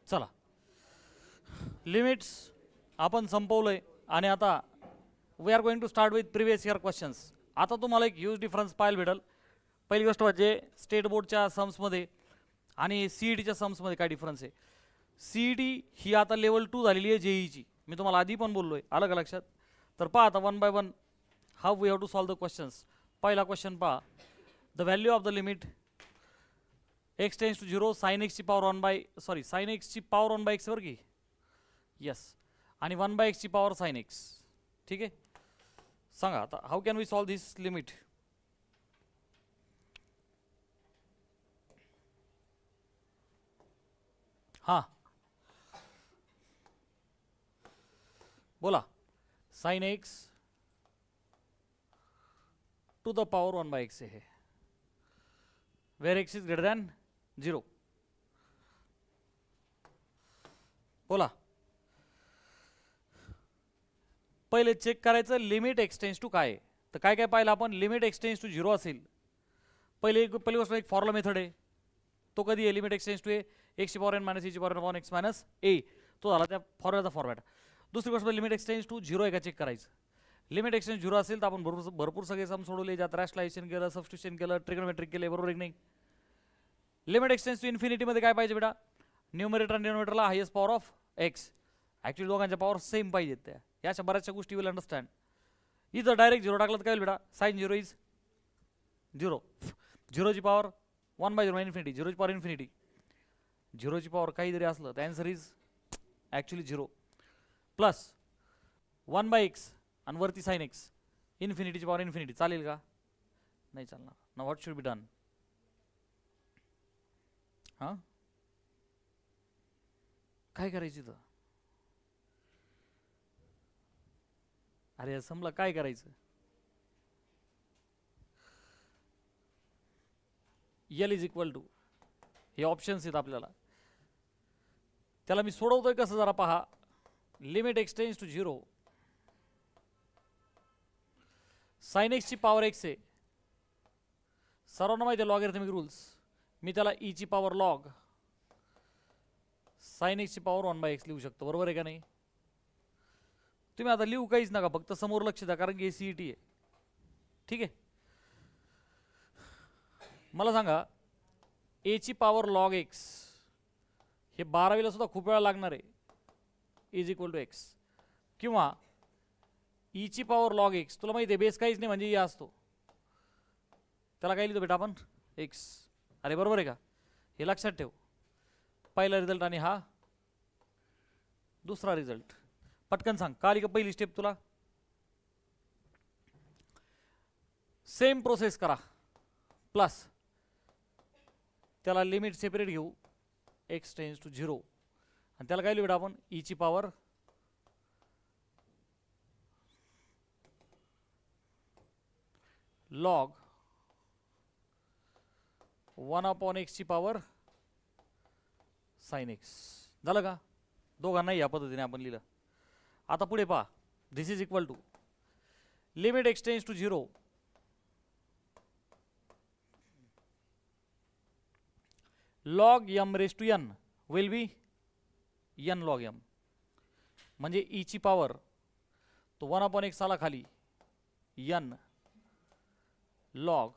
चला लिमिट्स आपण संपवलंय आणि आता we are going to start with previous year questions. आता तुम्हाला एक ह्यूज डिफरन्स पाहायला भेटेल. पहिली गोष्ट म्हणजे स्टेट बोर्डच्या सम्समध्ये आणि CETच्या सम्समध्ये काय डिफरन्स आहे. CET ही आता लेवल 2 झालेली आहे JEEची. मी तुम्हाला आधी पण बोललोय, आलं का लक्षात. तर पहा आता one by one how we have to solve the questions. पहिला क्वेश्चन पहा, the value of the limit x tends to 0 sin x ची पॉवर 1 बाय sin x ची पॉवर 1 बाय x वर की यस आणि 1 बाय x ची power sin x. ठीक आहे, सांगा आता how can we solve this limit. हां बोला. sin x to the power 1 by x आहे वेर x इज ग्रेटर दॅन 0. बोला. पहिले चेक करायचं लिमिट एक्सटेन्स टू काय. तर काय काय पाहिलं आपण. लिमिट एक्सटेन्स टू 0 असेल पहिली गोष्ट एक फॉर्म्युला मेथड आहे. तो कधी आहे लिमिट एक्सटेन्स टू x ची पॉवर n मायनस e ची power n x minus a. तो झाला त्या फॉर्म्युलाचा फॉर्मॅट. दुसरी गोष्ट लिमिट एक्सटेन्स टू 0 आहे का चेक करायचं. लिमिट एक्सटेन्स 0 असेल तर आपण भरपूर सगळे सम सोडवले, ज्यात रॅशनलायझेशन केलं, सबस्टिट्यूशन केलं, ट्रिग्नोमेट्रिक केले, बरोबर की नाही. लिमिट एक्सटेन्स टू इन्फिनिटी मध्ये काय पाहिजे बेटा, न्यूमरेटर आणि डिनोमिनेटरला highest power of x. Actually दोघांच्या पॉवर सेम पाहिजेत त्या. या अशा बऱ्याचशा गोष्टी विल अंडरस्टँड. इथं डायरेक्ट 0 टाकलं तर काय होईल बेटा, साइन 0 इज 0. 0 ची पॉवर 1 बाय 0 इन्फिनिटी, 0 ची पॉवर इन्फिनिटी. 0 ची पॉवर काही जरी असलं तर answer is actually 0 plus 1 by x आणि वरती साइन x इन्फिनिटीची पॉवर इन्फिनिटी. चालेल का, नाही चालणार ना. What should be done. हां काय करायचं तर, अरे समला काय करायचं. L इज इक्वल टू हे ऑप्शन्स आहेत आपल्याला. त्याला मी सोडवतोय कसं जरा पहा. Limit x tends to 0 sine x ची पॉवर x आहे. सर्वांना माहिती आहे लॉगॅरिथमिक रूल्स. मी त्याला e ची पॉवर लॉग साइन x ची पॉवर 1 बाय x लिहू शकतो, बरोबर आहे का नाही. तुम्ही आता लिहू काहीच नका, फक्त समोर लक्ष द्या कारण की CET आहे. ठीक आहे, मला सांगा a ची पॉवर लॉग x हे 12वीला सुद्धा खूप वेळा लागणार आहे इज इक्वल टू x, किंवा e ची पॉवर लॉग x तुला माहिती आहे बेस काहीच नाही म्हणजे e असतो, त्याला काय लिहितो बेटा आपण x. अरे बरोबर आहे का, हे लक्षात ठेव. पहिला रिझल्ट आणि हा दुसरा रिझल्ट. पटकन सांग का आली का पहिली स्टेप तुला. सेम प्रोसेस करा प्लस त्याला लिमिट सेपरेट घेऊ x टेन्स टू 0 आणि त्याला काय लिहू आपण e ची पॉवर लॉग 1 अपॉन x ची पॉवर साइन x. झालं का, दोघांनाही या पद्धतीने आपण लिहिलं. आता पुढे पहा, this is equal to limit x tends to 0 log m raise to n will be n log m. म्हणजे e ची पॉवर तो 1 अपॉन x आला खाली n लॉग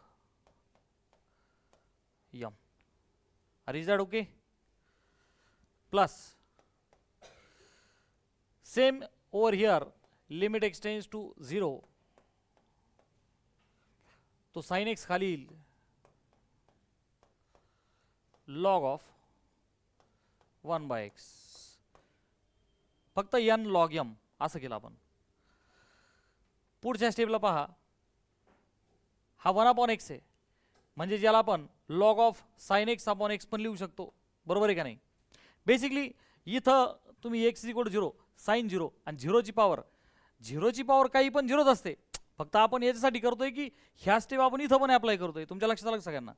m. अरे is that okay. Plus same over here limit x tends to 0 तो sine x खाली येईल log of 1 by x. फक्त n लॉग m असं केलं आपण. पुढच्या स्टेपला पहा, हा 1 अपॉन x आहे म्हणजे ज्याला आपण log of sine x upon x पण लिहू शकतो, बरोबर आहे का नाही. बेसिकली इथं तुम्ही x इक्वल टू 0 साइन 0 आणि 0 ची पॉवर काही पण 0च असते. फक्त आपण याच्यासाठी करतोय की ह्या स्टेप आपण इथं पण अप्लाय करतोय. तुमच्या लक्षात आलं सगळ्यांना.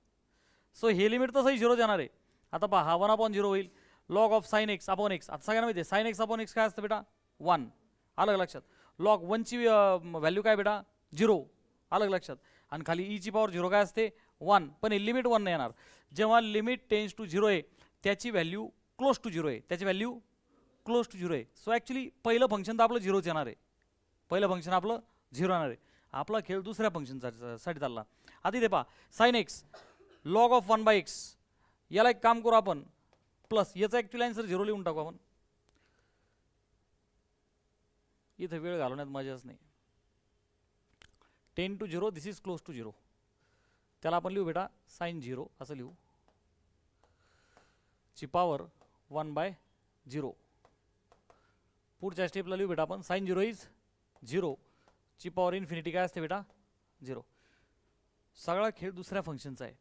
सो हे लिमिट तसंही 0 येणार आहे. आता पहा हा 1 अपॉन 0 होईल log of sine x upon x. आता सगळ्यांना माहिती आहे साइन x अपॉन x काय असतं बेटा 1. आलं लक्षात. लॉग 1 ची व्हॅल्यू काय बेटा 0. आलं लक्षात. आणि खाली e ची पॉवर 0 काय असते 1. पण हे लिमिट 1 नाही येणार. जेव्हा लिमिट टेन्स टू 0 आहे त्याची व्हॅल्यू क्लोज टू झिरो आहे, त्याची व्हॅल्यू क्लोज टू झिरो आहे. सो ॲक्च्युली पहिलं फंक्शन तर आपलं झिरोच येणार आहे, पहिलं फंक्शन आपलं झिरो येणार आहे. आपला खेळ दुसऱ्या फंक्शनसाठी चालला. आता इथे पहा sign x log of 1/x, याला एक काम करू आपण प्लस, याचा ॲक्च्युअली आन्सर झिरो लिहून टाकू आपण. इथे वेळ घालवण्यात मजाच नाही. 10 to 0 this is close to zero, त्याला आपण लिहू बेटा साइन झिरो असं लिहू, ची पॉवर 1/0. पुढच्या स्टेपला लिहू बेटा आपण साइन झिरो इज झिरो, ची पॉवर इन्फिनिटी काय असते बेटा 0. सगळा खेळ दुसऱ्या फंक्शनचा आहे.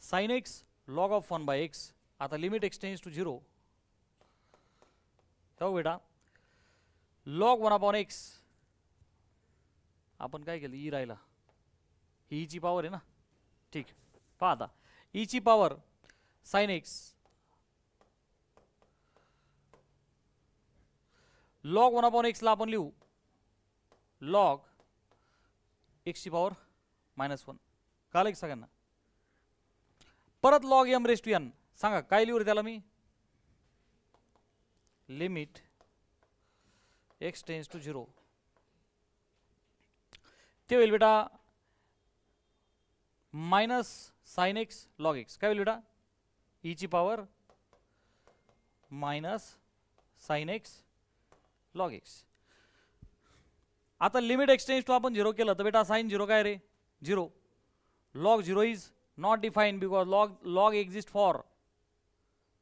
Sign x log of 1/x, आता लिमिट एक्सटेंड्स टू 0, तेव्हा बेटा लॉग 1/x आपण काय केलं, ई राहिला, ही ची पॉवर आहे ना. ठीक, पहा आता ई ची power sine x log 1/x ला आपण लिहू लॉग एक्स ची पॉवर -1. काल एक सगळ्यांना परत log m raise to n, सांगा काय लिहू रे त्याला मी, लिमिट x टेन्स टू 0, ते होईल बेटा minus sine x log x, काय होईल बेटा ई ची power minus sine x log x. आता लिमिट एक्सटेंड्स टू आपण 0 केलं तर बेटा साइन 0 काय रे 0, log 0 is not defined because log exist for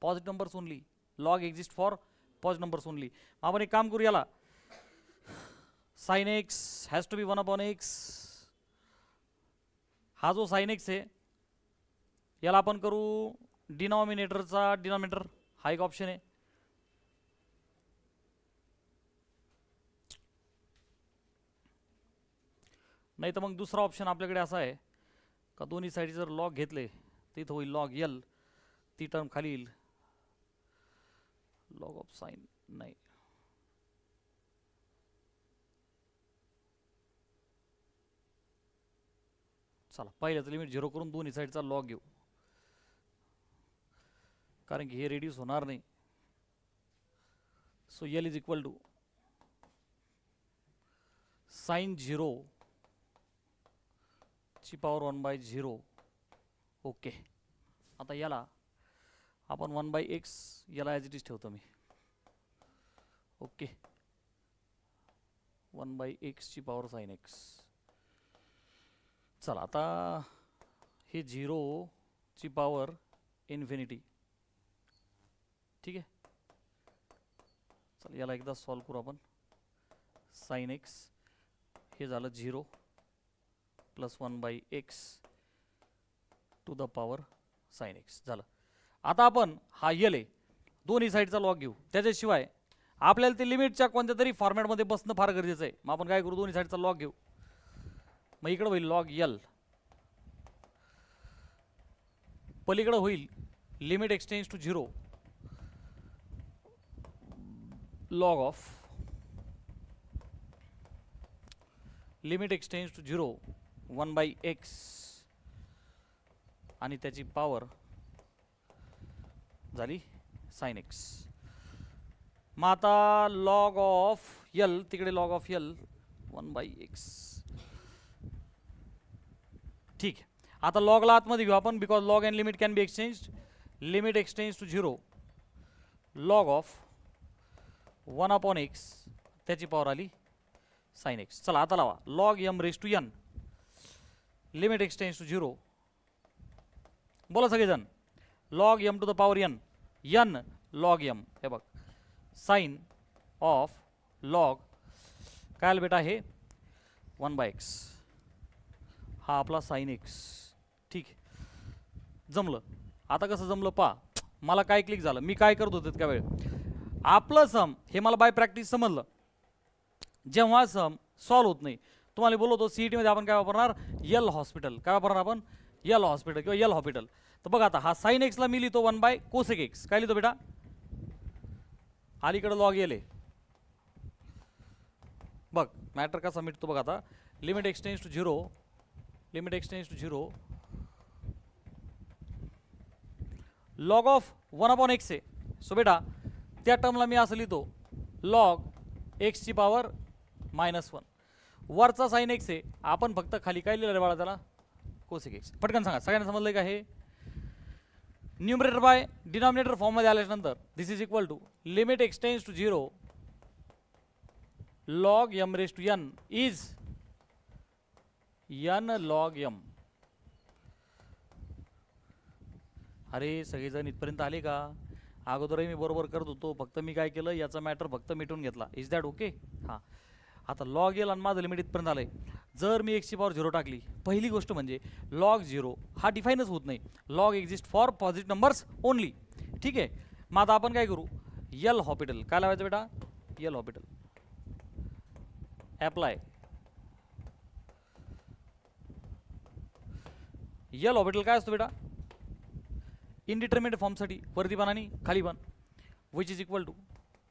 positive numbers only, log exist for positive numbers only. आपण एक काम करू, याला sine x has to be 1/x, हा जो साइन एक्स आहे याला आपण करू डिनॉमिनेटरचा डिनॉमिनेटर, हा एक ऑप्शन आहे. नाही तर मग दुसरा ऑप्शन आपल्याकडे असा आहे का दोन्ही साईड जर लॉग घेतले तर इथं होईल लॉग एल, ती टर्म खाली येईल लॉग ऑफ साइन, नाही चला पहिल्याचं लिमिट 0 करून दोन्ही साईडचा लॉग घेऊ, कारण की हे रेड्यूस होणार नाही. So L is equal to sine 0 ची पॉवर 1/0. ओके, आता याला आपण 1/x याला ॲज इट इज ठेवतो मी. ओके, 1/x ची पॉवर साइन एक्स. चला आता हे 0 ची पॉवर इन्फिनिटी, ठीक आहे. चला याला एकदा सॉल्व करू आपण. साइन एक्स हे झालं 0 plus 1/x to the power sine x झालं. आता आपण हा यल आहे दोन्ही साईडचा लॉग घेऊ, त्याच्याशिवाय आपल्याला ते लिमिटच्या कोणत्या तरी फॉर्मॅटमध्ये बसणं फार गरजेचं आहे. मग आपण काय करू, दोन्ही साईडचा लॉग घेऊ, मग इकडं होईल लॉग यल, पलीकडं होईल limit x tends to 0 log of limit x tends to 0 1/x आणि त्याची पॉवर झाली साइन एक्स. मग आता लॉग ऑफ यल, तिकडे लॉग ऑफ यल 1/x. ठीक आहे, आता लॉगला आतमध्ये घेऊ आपण because log and limit can be exchanged. Limit x tends to 0 log of 1/x, त्याची पॉवर आली साइन एक्स. चला आता लावा log m raise to n, limit x tends to 0, बोला सगळेजण log m to the power n, n log m, हे बघ sign of log काय आलं बेटा हे 1/x, हा आपला साइन एक्स. ठीक आहे, जमलं. आता कसं जमलं पा, मला काय क्लिक झालं, मी काय करत होतो त्या वेळ आपलं सम हे मला बाय प्रॅक्टिस समजलं. जेव्हा सम सॉल्व होत नाही, तुम्हाला बोलवतो सीईटी मध्ये आपण काय वापरणार, यल हॉस्पिटल. काय वापरणार आपण, यल हॉस्पिटल किंवा यल हॉस्पिटल. तर बघा आता हा साइन एक्सला मी लिहितो 1/कोसेक एक्स, काय लिहितो बेटा, अलीकडे लॉग यल आहे. बघ मॅटर कसा मिटतो बघ. आता limit x tends to 0, limit x tends to 0 log of 1/x आहे, सो बेटा त्या टर्मला मी असं लिहितो लॉग एक्सची पॉवर -1. वरचा साइन एक्स आहे, आपण फक्त खाली काय लिहिलं रे बाळा त्याला, कोसेक एक्स. पटकन सांगा, सगळ्यांना समजलंय का हे? न्यूमरेटर बाय डिनॉमिनेटर फॉर्ममध्ये आल्यानंतर this is equal to limit x tends to 0 log m raise to n is n log m. अरे सगळेजण इथपर्यंत आले का? अगोदरही मी बरोबर करत होतो, फक्त मी काय केलं याचा मॅटर फक्त मिटून घेतला. Is that okay? हां, आता लॉग एल आणि माझं लिमिट इथपर्यंत आलंय. जर मी एक्सची पॉवर 0 टाकली, पहिली गोष्ट म्हणजे लॉग 0 हा डिफाईनच होत नाही. Log exist for positive numbers only. ठीक आहे, मग आता आपण काय करू, एल हॉपिटल काय लावायचं बेटा, L Hôpital apply. L Hôpital काय असतो बेटा, इनडिटर्मिनेट फॉर्मसाठी वरती पण आणि खाली पण, which is equal to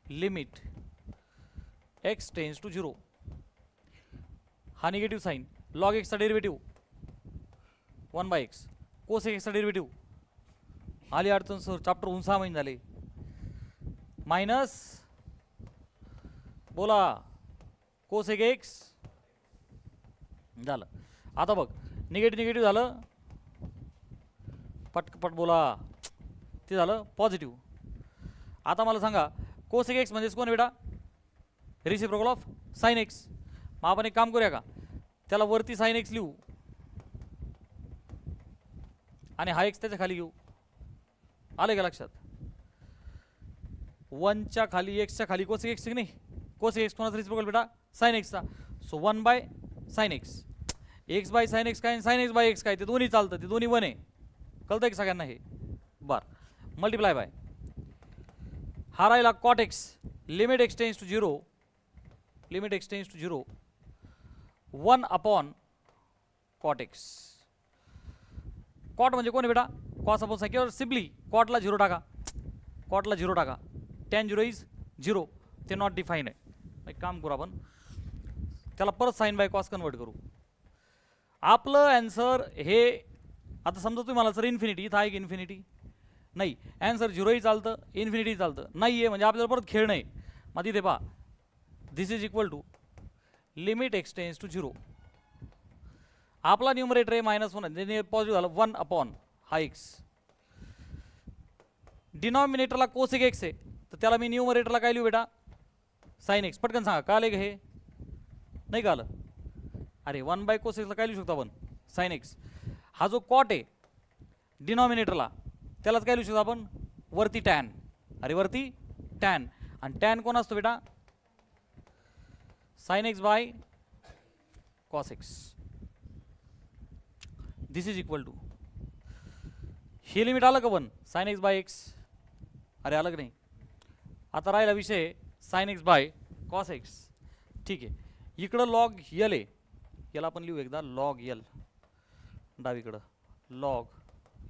limit x tends to 0. हा निगेटिव्ह साईन, लॉग एक्सचा डेरिव्हेटिव्ह 1/x, कोसेक एक्सचा डेरिव्हेटिव्ह, आली अडचण सर चॅप्टर होऊन 6 महिने झाले, मायनस बोला कोसेक एक्स झालं. आता बघ निगेटिव्ह निगेटिव्ह झालं, पटपट बोला, ते झालं पॉझिटिव्ह. आता मला सांगा कोसेक एक्स म्हणजेच कोण बेटा, रिसिप्रोकल ऑफ साइन एक्स. मग आपण एक काम करूया का, त्याला वरती साइन एक्स लिहू आणि हा एक्स त्याच्या खाली घेऊ. आले का लक्षात? 1च्या खाली एक्सच्या खाली कोसेक एक्स नाही, कोसेक एक्स कोणाचा रिसिप्रोकल बेटा, साइन एक्सचा. So 1/sin x, x by sine x काय, साइन एक्स बाय एक्स काय, ते दोन्ही चालतं, ते दोन्ही 1 आहे. कळतं की सगळ्यांना हे? बरं, मल्टिप्लाय बाय हा राहिला cot x, limit x tends to 0, limit x tends to 0 1 upon cot x. Cot म्हणजे कोण आहे बेटा, कॉस अपॉन साइन, किंवा सिम्पली कॉटला 0 टाका, कॉटला 0 टाका, tan 0 इज 0, ते नॉट डिफाईन आहे. एक काम करू आपण, त्याला परत साइन बाय कॉस कन्वर्ट करू. आपलं ॲन्सर हे, आता समजा तुम्ही मला सर इन्फिनिटी, इथं आहे की इन्फिनिटी नाही, ॲन्सर 0ही चालतं, इन्फिनिटी चालतं नाही आहे, म्हणजे आपल्याला परत खेळ नाही. मग तिथे पहा this is equal to limit x tends to 0. आपला न्यूमरेटर आहे -1, पॉझिटिव्ह झालं 1 अपॉन हा एक्स. डिनॉमिनेटरला कोसेक एक्स आहे, तर त्याला मी न्यूमरेटरला काय लिहू बेटा, साइन एक्स. पटकन सांगा का आले का हे, नाही का आलं? अरे 1/cos काय लिहू शकतो आपण, साइन एक्स. हा जो कॉट आहे डिनॉमिनेटरला, त्यालाच काय लिहू शकतो आपण, वरती टॅन. अरे वरती टॅन, आणि टॅन कोण असतो बेटा, sine x by cos x. This is equal to, हे लिमिट आलं का 1, साइन एक्स बाय एक्स. अरे आलं का नाही? आता राहिला विषय sign x by cos x. ठीक आहे, इकडं लॉग यल आहे, याला आपण लिहू एकदा लॉग यल, डावीकडं लॉग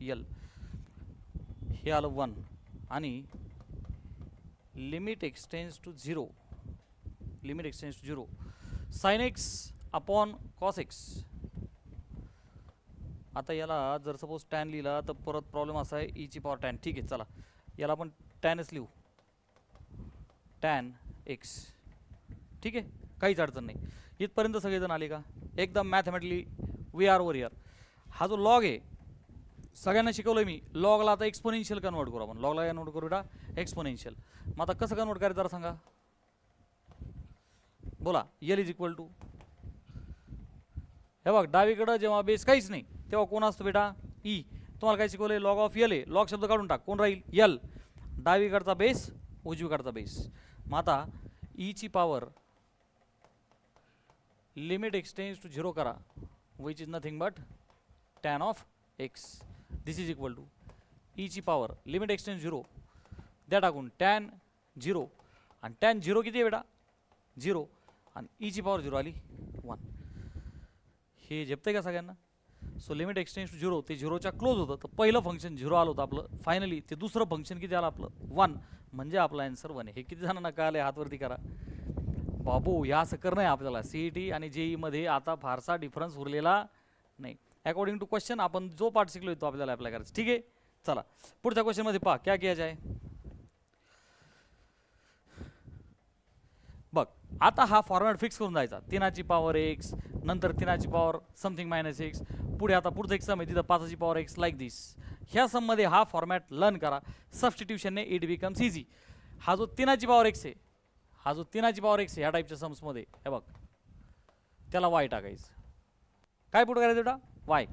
यल, हे आलं 1 आणि limit x tends to 0, limit x tends to 0 sine x upon cos x. आता याला जर सपोज टॅन लिहिला तर परत प्रॉब्लेम असा आहे, ईची पॉवर टॅन. ठीक आहे, चला याला आपण टॅनच लिहू, टॅन एक्स. ठीक आहे, काहीच अडचण नाही. इथपर्यंत सगळेजण आले का? एकदम mathematically we are over here. हा जो लॉग आहे सगळ्यांना शिकवलं मी, लॉगला आता एक्सपोनेन्शियल कन्वर्ट करू आपण. लॉगला कन्वर्ट करू बेटा एक्सपोनेन्शियल. मग आता कसं कन्वर्ट करायचं जरा सांगा, बोला. एल इज इक्वल टू, हे बघ डावीकडं जेव्हा बेस काहीच नाही तेव्हा कोण असतो बेटा, ई. तुम्हाला काय शिकवलं, लॉग ऑफ यल आहे, लॉग शब्द काढून टाक, कोण राहील, यल. डावीकडचा बेस, उजवीकडचा बेस. मग आता ईची पॉवर लिमिट एक्सटेंड्स टू 0 करा, which is nothing but tan of x. This is equal to ईची पॉवर लिमिट एक्सटेंड 0 द्या टाकून टॅन 0, आणि टॅन 0 किती आहे बेटा, 0, आणि ईची पॉवर 0 आली 1. हे झेपतंय का सगळ्यांना? सो लिमिट एक्सटेंड्स टू 0, ते 0च्या क्लोज होतं, तर पहिलं फंक्शन 0 आलं होतं आपलं. फायनली ते दुसरं फंक्शन किती आलं आपलं, 1, म्हणजे आपला आन्सर 1 आहे. हे किती जणांना कळाले, हातवरती करा. बाबू या असं करणं आहे आपल्याला, CET आणि JEE मध्ये आता फारसा डिफरन्स उरलेला नाही. अकॉर्डिंग टू क्वेश्चन आपण जो पार्ट शिकलोय तो आपल्याला अप्लाय करायचा. ठीक आहे, चला पुढच्या क्वेश्चन मध्ये पहा क्या किया जाए. बघ आता हा फॉर्मॅट फिक्स करून जायचा, 3ची पॉवर x नंतर 3ची पॉवर समथिंग मायनस x, पुढे आता पुढचं एक सम आहे तिथं 5ची पॉवर x लाईक दिस. ह्या सममध्ये हा फॉर्मॅट लर्न करा, सबस्टिट्यूशनने इट बिकम्स इझी. हा जो 3ची पॉवर x आहे, हा जो 3ची पॉवर x आहे ह्या टाईपच्या सम्समध्ये हे बघ त्याला y टाकायचं. काय पुढे करायचं बेटा? y.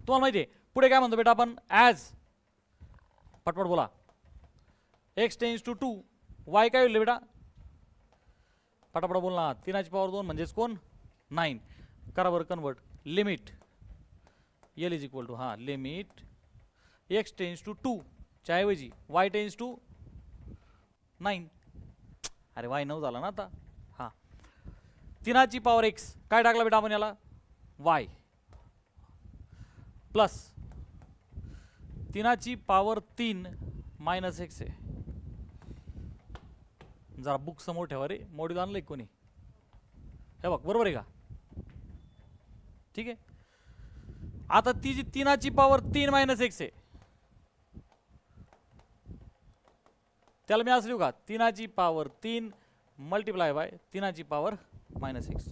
तुम्हाला माहिती आहे पुढे काय म्हणतो बेटा आपण? ॲज, पटपट बोला, x टेन्स टू 2 y काय होईल बेटा? पटापट बोल ना. 3ची पॉवर 2 म्हणजेच कोण? 9. करा बरं convert. Limit L is equal to हां लिमिट x टेन्स टू 2 च्या ऐवजी y टेन्स टू 9. अरे y 9 झाला ना आता. हां 3ची पॉवर x काय टाकला बेटा आपण याला? y प्लस 3ची पॉवर 3 मायनस x आहे. जरा बुक समोर ठेवा रे, मॉड्यूल आणलंय कोणी? हे बघ बरोबर आहे का? ठीक आहे. आता ती जी 3ची पॉवर 3 मायनस x आहे त्याला मी असं लिहू का? 3ची पॉवर 3 मल्टिप्लाय बाय 3ची पॉवर मायनस x.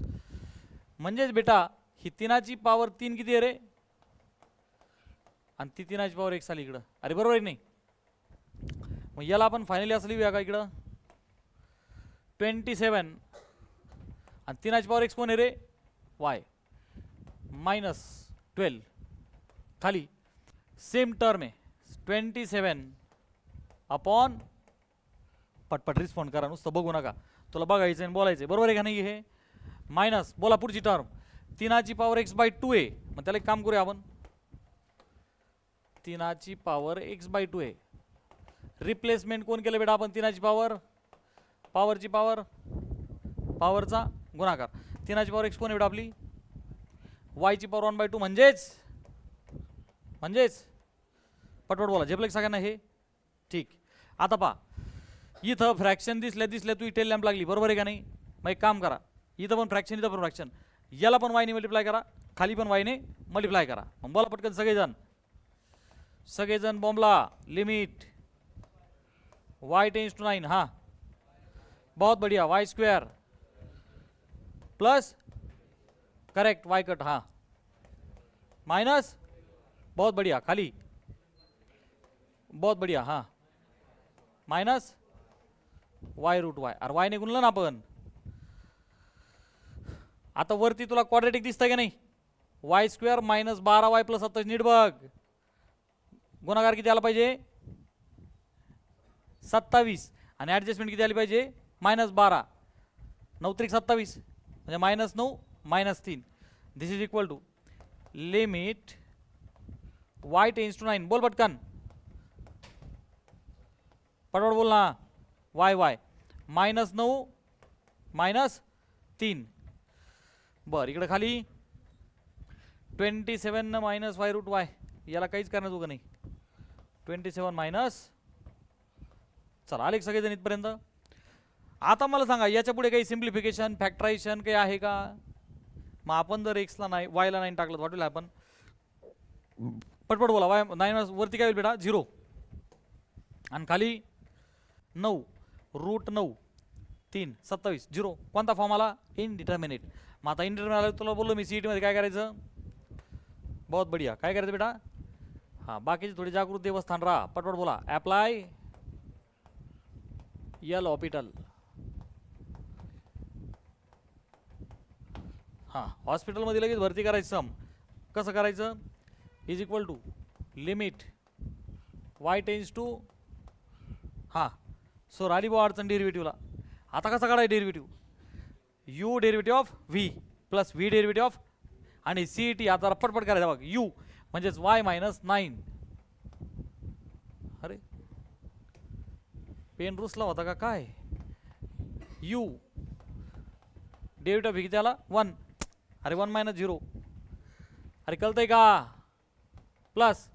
म्हणजेच बेटा ही 3ची पॉवर 3 किती आहे रे? आणि ती 3ची पॉवर x आली इकडं. अरे बरोबर आहे नाही? मग याला आपण फायनली असं लिहूया का इकडं 27 आणि 3ची पॉवर x कोण आहे रे? y minus 12. खाली सेम टर्म आहे 27 अपॉन, पटपट रिस्पॉन्ड करा, नुसतं बघू नका, तुला बघायचं आणि बोलायचं बरोबर आहे का नाही? हे मायनस बोला पुढची टर्म 3ची पॉवर x बाय 2 आहे. मग त्याला एक काम करूया आपण, 3ची पॉवर x बाय 2 आहे. रिप्लेसमेंट कोण केलं बेटा आपण? 3ची पॉवर, पॉवरची पॉवर, पॉवरचा गुणाकार. 3ची पॉवर x कोण आहे बेटा आपली? y ची पॉवर 1 बाय 2 म्हणजेच पटपट बोला झेपलं सगळ्यांना हे? ठीक. आता पहा इथं फ्रॅक्शन दिसल्या तू इथे लॅम्प लागली बरोबर आहे का नाही? मग एक काम करा, इथं पण फ्रॅक्शन इथं पण फ्रॅक्शन, याला पण y ने मल्टिप्लाय करा, खाली पण y ने मल्टिप्लाय करा. मग बोला पटकन सगळेजण बॉम्बला. Limit y tends to 9. हाँ बहुत बढ़िया. y square plus correct y cut, हाँ माइनस, बहुत बढ़िया, खाली बहुत बढ़िया, हाँ माइनस y रूट y. अरे y ने गुणलं ना आपण. आता वरती तुला क्वाड्रेटिक दिसतंय का नाही? y square minus 12y plus 27. नीट बघ गुणाकार किती आला पाहिजे? 27 आणि ॲडजस्टमेंट किती आली पाहिजे? मायनस 12. 9 त्रिक 27 म्हणजे minus 9 minus 3. This is equal to limit y tends to 9. बोल पटकन, पटपट बोल ना. y minus 9 minus 3. बर इकडे खाली 27 मायनस y रूट y, याला काहीच करण्यात उगा नाही. 27 मायनस, चला आले सगळेजण इथपर्यंत. आता मला सांगा याच्या पुढे काही सिम्प्लिफिकेशन फॅक्टरायझेशन काही आहे का? मग आपण जर x ला नाही y ला 9 टाकलं वाटेल आपण, पटपट बोला. y 9 वरती काय होईल बेटा? 0 आणि खाली 9 रूट 9 3 27 0. कोणता फॉर्म आला? इनडिटर्मिनेट. मग आता इनडिटर्मिनेट आला, तुला बोललो मी सीईटी मध्ये काय करायचं? बहुत बढ़िया. काय करायचं बेटा? हां बाकीचे थोडी जागृत देवस्थान राहा, पटपट बोला. Apply L hospital. हां हॉस्पिटलमध्ये लगेच भरती करायचं सम. कसं करायचं? Is equal to limit y tends to, हां सो राहिली बो अडचण डेरिव्हेटिव्हला. आता कसं काढाय derivative? u derivative of v plus v derivative of, आणि सी टी आता पटपट करायचं बघ. u म्हणजेच y मायनस 9. अरे पेन रुसला होता का काय? u डेरिव्हेटिव्ह किती आला? 1. अरे 1 मायनस 0. अरे कळतंय का? प्लस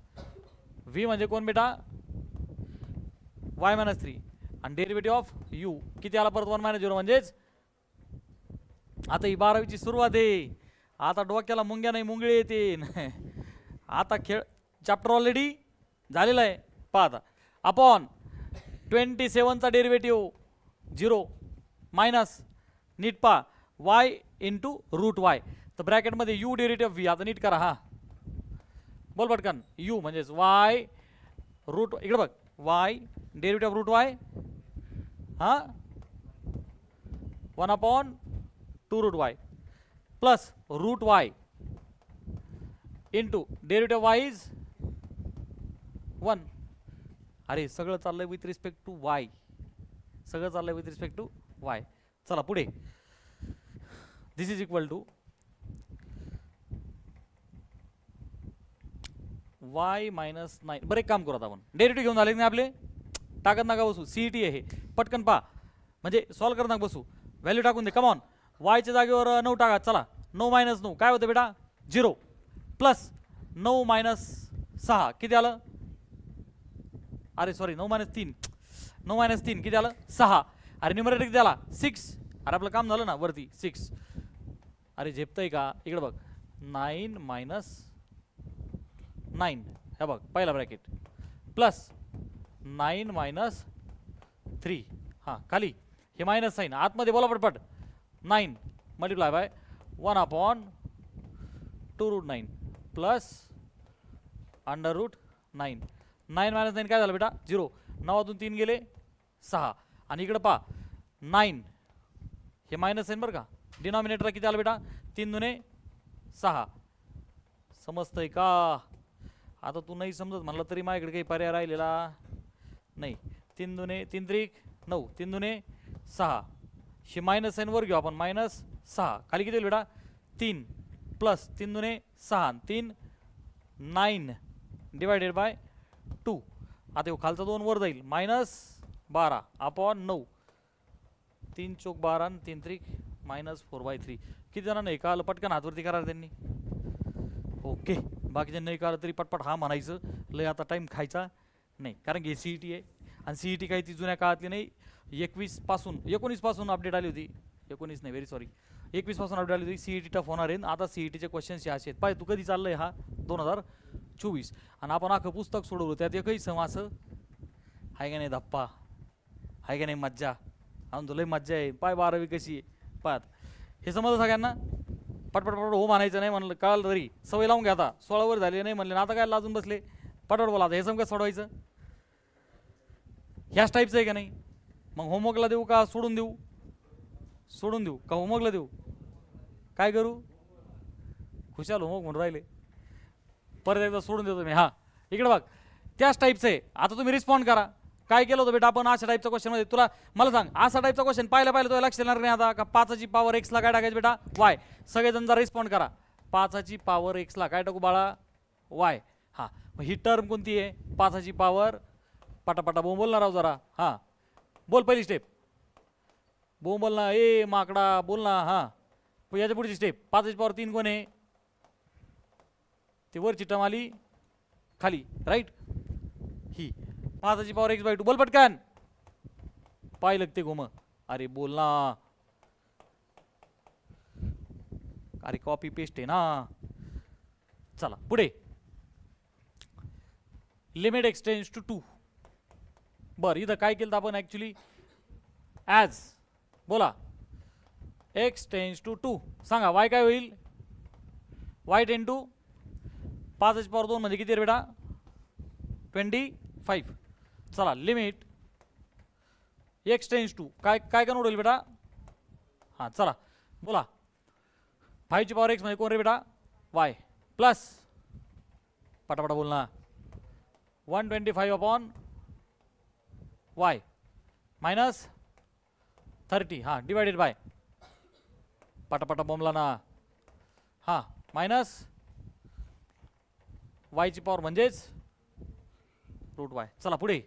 v म्हणजे कोण बेटा? y मायनस 3 आणि डेरिव्हेटिव्ह ऑफ u किती आला परत? 1 मायनस 0. म्हणजेच आता ही 12वीची सुरुवात आहे. आता डोक्याला मुंग्या नाही मुंगळे येते. आता खेळ चॅप्टर ऑलरेडी झालेला आहे. पहा आता अपॉन 27चा डेरिव्हेटिव्ह 0 मायनस नीट पा वाय इंटू रूट वाय. तर ब्रॅकेटमध्ये यू डेरिव्हेटिव्ह व्ही. आता नीट करा. हा बोल पटकन. यू म्हणजेच वाय रूट, इकडे बघ, वाय डेरिव्हेटिव्ह रूट वाय, हा 1/2 root y plus root y into derivative y is 1. अरे सगळं चाललंय विथ रिस्पेक्ट टू वाय, सगळं चाललंय विथ रिस्पेक्ट टू वाय. चला पुढे. This is equal to y minus 9. बरं एक काम करू आता आपण, डेरिव्हेटिव्ह घेऊन झाले की नाही आपले, टाकत नका बसू. सीईटी आहे हे, पटकन पा म्हणजे सॉल्व करत नका बसू. व्हॅल्यू टाकून दे. कमॉन, वायच्या जागेवर 9 टाका. चला 9 मायनस 9 काय होतं बेटा, 0 प्लस 9 मायनस 6 किती आलं, अरे सॉरी 9 मायनस 3, 9 मायनस 3 किती आलं 6. अरे न्यूमरेटर किती आला 6. अरे आपलं काम झालं ना वरती 6. अरे झेपतंय का, इकडे बघ 9 मायनस 9, हे बघ पहिला ब्रॅकेट प्लस 9 मायनस 3, हां खाली हे मायनस साईन आतमध्ये बोला पटपट. 9 multiply by 1/2 root 9 plus under root 9. 9 minus 9 काय झालं बेटा 0. 9तून 3 गेले 6. आणि इकडे पा 9 हे मायनस साईन बरं का. डिनॉमिनेटर किती आलं बेटा 3 दुने 6. समजतंय का. आता तू नाही समजत म्हणलं तरी माझ्याकडे काही पर्याय राहिलेला नाही. 3 दुने 3 त्रिक 9, 3 दुने 6, हे मायनस साईन वर घेऊ आपण, मायनस 6 खाली किती बेटा 3 प्लस 3 दुने 6, 3 9 डिवायडेड बाय 2. आता खालचा 2 वर जाईल, मायनस 12 अपॉन 9, 3 चौक 12 आणि 3 त्रिक मायनस 4/3. किती जणांना हे कळलं पटकन हातवरती करा त्यांनी. ओके, बाकीच्या नाही कळलं तरी पटपट हा म्हणायचं. लय आता टाइम खायचा नाही, कारण की सीईटी आहे आणि सीईटी काही ती जुन्या काळातली नाही. 19 पासून अपडेट आली होती. 19 नाही, व्हेरी सॉरी, 21 पासून अपडेट आली होती. सीईटी टफ होणार आहे. आता सीईटीचे क्वेश्चन्स असे आहेत. पाय तू कधी चाललंय हा 2024 आणि आपण अख्खं पुस्तक सोडवलं, त्यात एकही सम असं आहे का नाही धप्पा, आहे का नाही मज्जा. आणि तुला मज्जा आहे. पाय 12वी कशी आहे पाहत. हे समजलं सगळ्यांना. पटपट पटपट हो म्हणायचं नाही म्हणलं कळलं तरी सवय लावून घ्या. आता 16 वर झाले नाही म्हणले ना, आता काय लाजून बसले. पटपट बोला. आता हे सम कसं सोडवायचं, ह्याच टाईपचं आहे का नाही. मग होमवर्कला देऊ का सोडून देऊ, सोडून देऊ का होमवर्कला देऊ, काय करू. खुशाल होमवर्क म्हणून राहिले, परत एकदा सोडून देतो मी. हां इकडे बघ त्याच टाईपचं आहे. आता तुम्ही रिस्पॉन्ड करा. काय केलं होतं बेटा आपण अशा टाईपचा क्वेश्चन मध्ये. तुला मला सांग असा टाईपचा क्वेश्चन पाहिलं तुला लक्ष येणार नाही आता का. 5ची पॉवर x ला काय टाकायचं बेटा y. सगळेजण जरा रिस्पॉन्ड करा. 5ची पॉवर x ला काय टाकू बाळा y. हां मग ही टर्म कोणती आहे 5ची पॉवर. पटापटा बोल बोलणार आहो जरा. हां बोल पहिली स्टेप, बोल बोल ना ए माकडा बोल ना. हां याच्या पुढची स्टेप 5ची पॉवर 3 कोण आहे, ती वरची टर्म आली खाली राईट. ही 5ची पॉवर x/2 बोल पटकन. पाय लगते घुम. अरे बोल ना, अरे कॉपी पेस्ट आहे ना. चला पुढे. Limit x tends to 2. बरं इथं काय केलं आपण ऍक्च्युली ॲज बोला x टेंड्स टू 2. सांगा y काय होईल, y टेंड टू 5ची पॉवर 2 म्हणजे किती रे बेटा 25. चला लिमिट x टेंड्स टू काय काय कन्वर्ट होईल बेटा. हां चला बोला 5ची पॉवर x म्हणजे कोण रे बेटा y प्लस पटापटा बोल ना 125 अपॉन y मायनस 30. हां डिवायडेड बाय पटापटा बोंबला ना. हां मायनस वायची पॉवर म्हणजेच रूट वाय. चला पुढे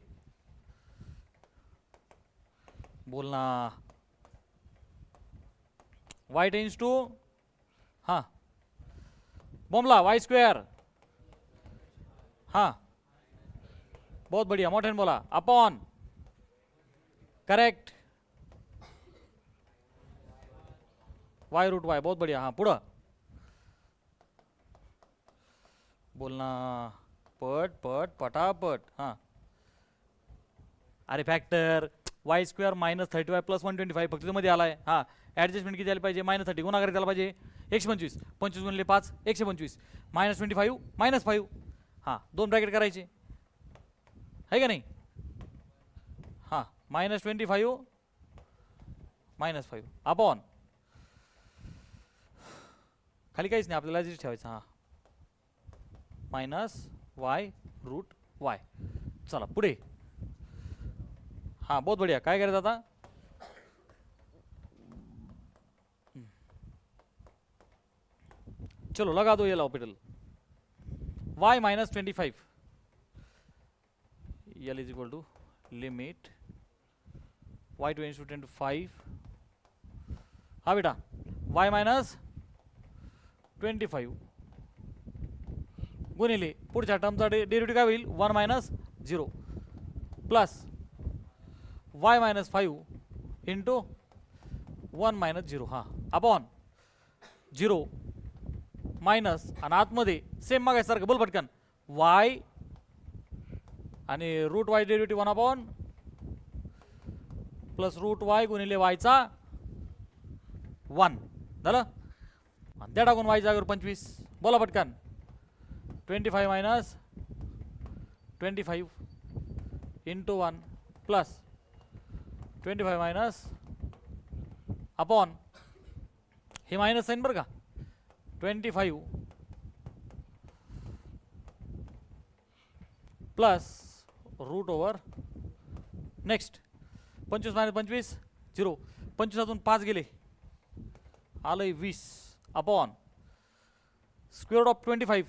बोल ना. वाय टेंड्स टू हां बोंबला y². हां बहुत बढ़िया मोठ्याने बोला upon correct y root y. बहुत बढ़िया. हां पुढं बोलना पट पट पटापट. हां अरे factor Y square minus 30y plus 125 फक्त मध्ये आलाय. हा ॲडजस्टमेंट किती आली पाहिजे -30 गुणाकार त्याला पाहिजे 125 25 गुणिले 5 125 -25 -5 हां 2 ब्रॅकेट करायचे आहे का नाही. हां -25 -5 अपॉन खाली काहीच नाही आपल्याला जे ठेवायचं. हां -y√y. चला पुढे. हाँ बहुत बढ़िया. काय करायचं आता चलो लगा दो ये l'hôpital. y -25 l is equal to limit y to 10 to 5. हाँ बेटा y -25 गुणिले पुढच्या टर्मचा डेरिव्हेटिव्ह काय होईल 1 - 0 प्लस y -5 इंटू 1 - 0 हां अपॉन 0 मायनस आणि आतमध्ये सेम मागायसारखं बोल पटकन y आणि √y derivative 1 upon plus √y गुणिले y चा 1 झालं. आणि त्या टाकून y जागेवर 25 बोला पटकन 25 - 25 इंटू 1 प्लस 25 मायनस अपॉन हे मायनस साइन बरं का 25 प्लस √ओव्हर नेक्स्ट 25 - 25 0 25 5 गेले आलंय 20 अपॉन स्क्वेअर रूट ऑफ 25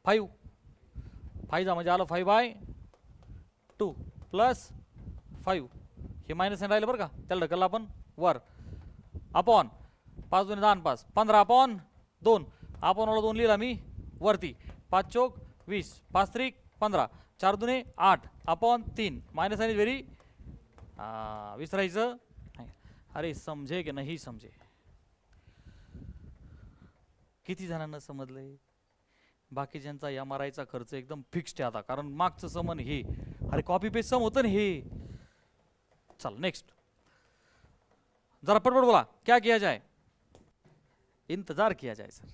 5 5 म्हणजे आलं 5/2 प्लस 5 हे मायनस साइन राहिलं बरं का त्याला ढकललं आपण वर अपॉन 5 2 10 5 15 अपॉन 2 अपॉन वाला 2 लिहिला मी वरती 5 चौक 20 5 त्रिक 15 4 दुने 8 upon 3 minus sine is very विसरायचं अरे समजे की नाही समजे. किती जणांना समजलंय. बाकीच्यांचा या मारायचा खर्च एकदम फिक्स्ड आहे आता कारण मागचं समन हे अरे कॉपी पेस्ट सम होतं ना हे. चल नेक्स्ट जरा पटपट बोला क्या किया जाए. इंतजार किया जाए सर.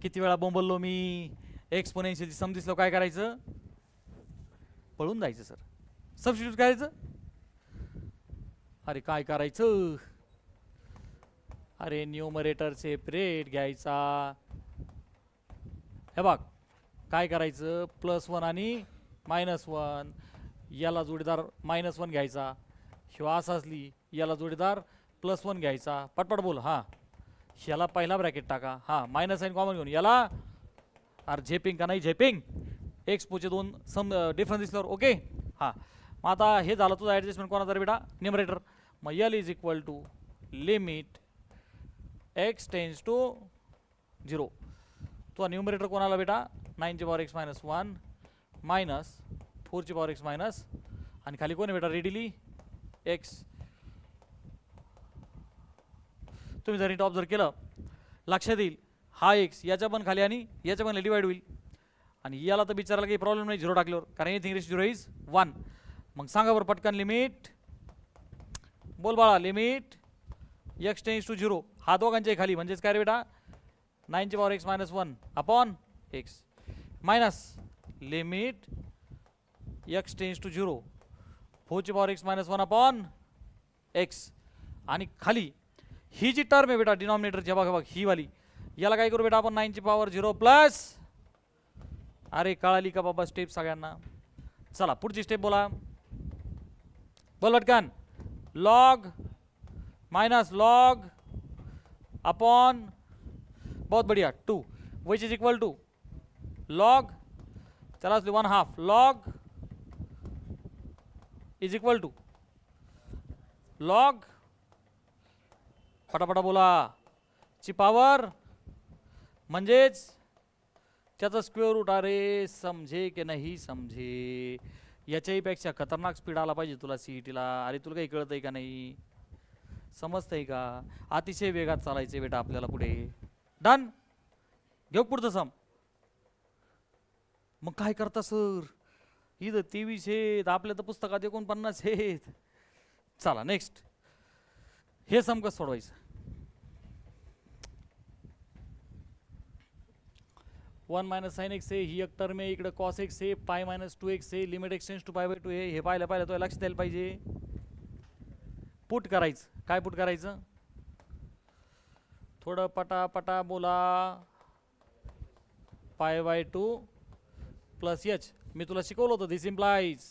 किती वेळा बोंबललो मी एक्सपोनेन्शियलची सम दिसलो काय करायचं पळून जायचं सर. सबस्टिट्यूट करायचं अरे काय करायचं अरे न्यूमरेटर सेपरेट घ्यायचा. हे बघ काय करायचं +1 आणि -1 याला जोडीदार -1 घ्यायचा. शिवा असं असली याला जोडीदार +1 घ्यायचा. पटपट बोल. हां याला पहिला ब्रॅकेट टाका. हां मायनस साइन कॉमन घेऊन याला अरे झेपिंग का नाही झेपिंग एक्सपोचे 2 सम डिफरन्स दिसल्यावर ओके. हां मग आता हे झालं तुझं ॲडजस्टमेंट कोणाचा रे बेटा न्यूमरेटर. मग l is equal to limit x tends to 0. तो न्यूमरेटर कोणाला बेटा 9⁻x-1 मायनस 4⁻x- आणि खाली कोण आहे बेटा रेडिली x. तुम्ही जर इथं ऑब्झर्व केलं लक्षात येईल हा x याच्या पण खाली आणि याच्या पण डिवाइड होईल आणि याला तर विचारायला काही प्रॉब्लेम नाही 0 टाकल्यावर कारण एनिथिंग रेस 0 इज 1. मग सांगा बरं पटकन लिमिट बोल बाळा लिमिट x टेन्स टू 0 हा दोघांच्या खाली म्हणजेच काय रे बेटा 9⁻x-1 upon x minus limit x tends to 0 4⁻x-1 upon x आणि खाली ही जी टर्म आहे बेटा डिनॉमिनेटरची बघा ही वाली याला काय करू बेटा आपण 9⁻0 प्लस अरे कळाली का बाबा स्टेप सगळ्यांना. चला पुढची स्टेप बोला बोल पटकन लॉग माइनस लॉग अपॉन बहुत बढ़िया 2 which is equal to log चला 1/2 log is equal to log पटापटा बोला ची पावर म्हणजेच त्याचा स्क्वेअर रूट. अरे समझे की नाही समझे याच्याही पेक्षा खतरनाक स्पीड आला पाहिजे तुला सीईटीला. अरे तुला काही कळतंय का नाही समजतंय का अतिशय वेगात चालायचे बेटा आपल्याला पुढे. डन घेऊ पुढचं सम. मग काय करता सर इथं 23 आहेत, आपल्या तर पुस्तकात 49 आहेत. चला नेक्स्ट, हे सम कसं सोडवायचं. 1 मायनस साइन एक्स आहे, ही एक टर्म आहे, इकडे कॉस एक्स आहे, पाय मायनस 2x आहे, limit x tends to pi by 2 आहे. हे पाहिलं तो लक्षात द्यायला पाहिजे. पुट करायचं. काय पुट करायचं, थोडं पटापटा बोला. पाय बाय 2 प्लस एच, मी तुला शिकवलं होतं, दिस इम्प्लाइज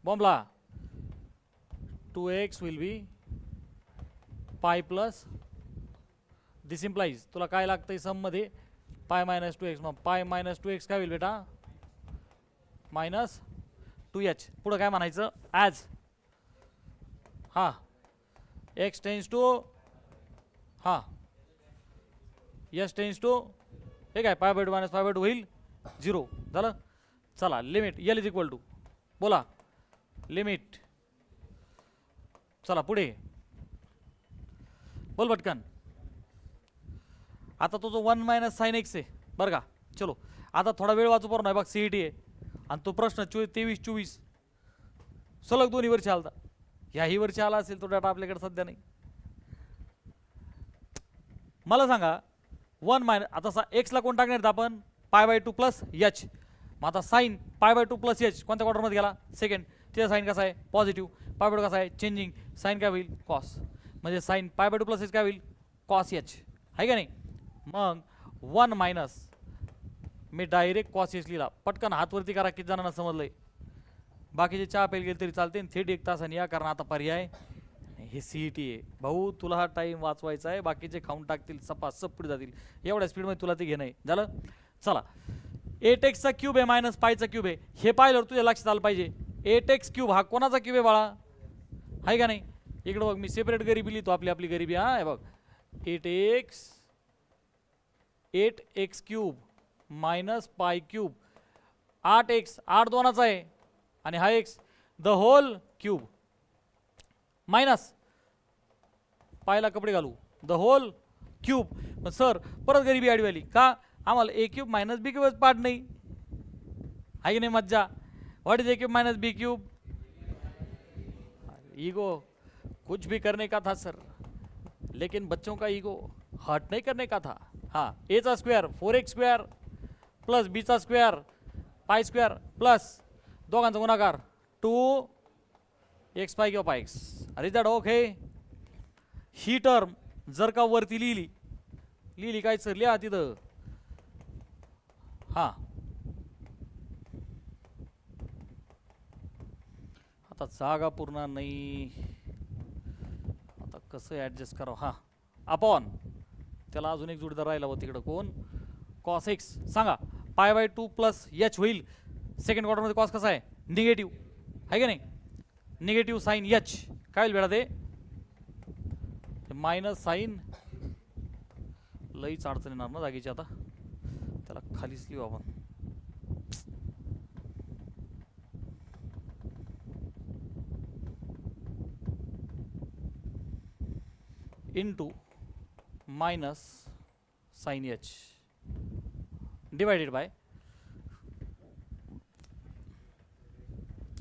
बॉम्बला 2x विल बी पाय प्लस दिस इम्प्लाइज. तुला काय लागतंय सम मध्ये, पाय मायनस 2x. मग पाय मायनस 2x काय होईल बेटा, मायनस 2h. पुढं काय म्हणायचं, ॲज हा एक्स टेन्स टू हा एस टेन्स टू हे काय, पाय बाय 2 मायनस पाय बाय 2 होईल 0. झालं. चला limit L is equal to, बोला लिमिट. चला पुढे बोल पटकन. आता तो जो 1 मायनस साइन एक्स आहे बरं का. चलो आता थोडा वेळ वाचू पूर्ण आहे बघ, सीईटी आहे आणि तो प्रश्न 23-24 सलग दोन्ही वर्षी आलता. ह्याही वर्षी आला असेल तो डाटा आपल्याकडे सध्या नाही. मला सांगा 1 मायनस, आता एक्सला कोण टाकणार आपण, पाय बाय 2 प्लस एच. मग आता साइन पाय बाय 2 प्लस एच कोणत्या क्वार्टरमध्ये गेला, सेकंड. तिचा साइन कसा आहे, पॉझिटिव्ह. पाय बाय 2 कसा आहे, चेंजिंग. साइन काय होईल, कॉस. म्हणजे साइन पाय बाय 2 प्लस एच काय होईल, कॉस एच, आहे का नाही. मग 1 मायनस, मी डायरेक्ट कॉस एच लिहिला. पटकन हातवरती करा, किती जणांना समजलंय. बाकीचे चहा प्यायला गेले तरी चालते, थेट 1 तासाने या, कारण आता पर्याय हे सीईटी आहे भाऊ. तुला हा टाइम वाचवायचा आहे, बाकीचे खाऊन टाकतील, सपास पुढे जातील. एवढ्या स्पीडमध्ये तुला ते घेणं आहे. झालं. चला 8x चा क्यूब आहे मायनस पायचा क्यूब आहे. हे पाहिल्यावर तुझ्या लक्षात आलं पाहिजे 8x क्यूब हा कोणाचा क्यूब आहे बाळा, आहे का नाही. इकडं बघ, मी सेपरेट गरिबी लिहितो, आपली गरिबी. हा हे बघ, 8x cube minus pi cube, 8x 8 दोनाचा आहे, आणि हा x the whole cube minus पायला कपडे घालू द होल क्यूब. सर परत गरिबी आडवी आली का, आम्हाला A cube minus B cube पाठ नाही, आहे की नाही मज्जा. What is A cube minus B cube, ego कुछ भी करने का था सर, लेकिन बच्चों का ईगो हर्ट नहीं करने का था. हाँ, ए चा स्क्वेअर 4x स्क्वेअर प्लस बी चा स्क्वेअर पाय स्क्वेअर प्लस दोघांचा गुणाकार 2x पाय किंवा पाय एक्स. अरे दॅट ओके. ही टर्म जर का वरती लिहिली काय सर, लिहा तिथं. हा आता जागा पूर्ण नाही, आता कसं ॲडजस्ट करावं. हा अपॉन, त्याला अजून एक जोडीदार राहिला होता तिकडं, कोण, कॉस एक्स. सांगा पाय बाय 2 प्लस एच होईल. सेकंड क्वार्टरमध्ये कॉस कसा आहे, निगेटिव्ह, आहे का नाही. निगेटिव्ह साइन एच काय होईल बेटा, ते मायनस साइन, लईच अडचण येणार ना जागेची. आता त्याला खालीच लिहू आपण. Into minus sine h divided by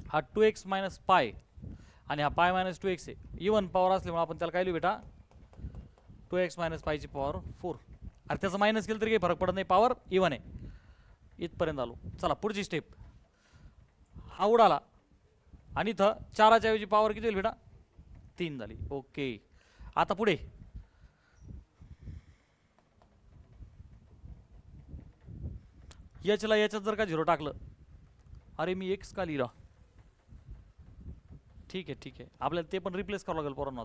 हा 2x मायनस पाय आणि हा पाय मायनस 2x आहे. इवन पॉवर असल्यामुळे आपण त्याला काय लिहू बेटा, 2x मायनस पायची पॉवर 4. अरे त्याचं मायनस केलं तरी काही फरक पडत नाही, पॉवर इवन आहे. इथपर्यंत आलो. चला पुढची स्टेप, हा उडाला आणि इथं 4च्या ऐवजी पॉवर किती होईल बेटा, 3 झाली. ओके. आता पुढे याच्याला याच्यात जर का 0 टाकलं, अरे मी x का लिहिला, ठीक आहे आपल्याला ते पण रिप्लेस करावं लागेल पोरांनो.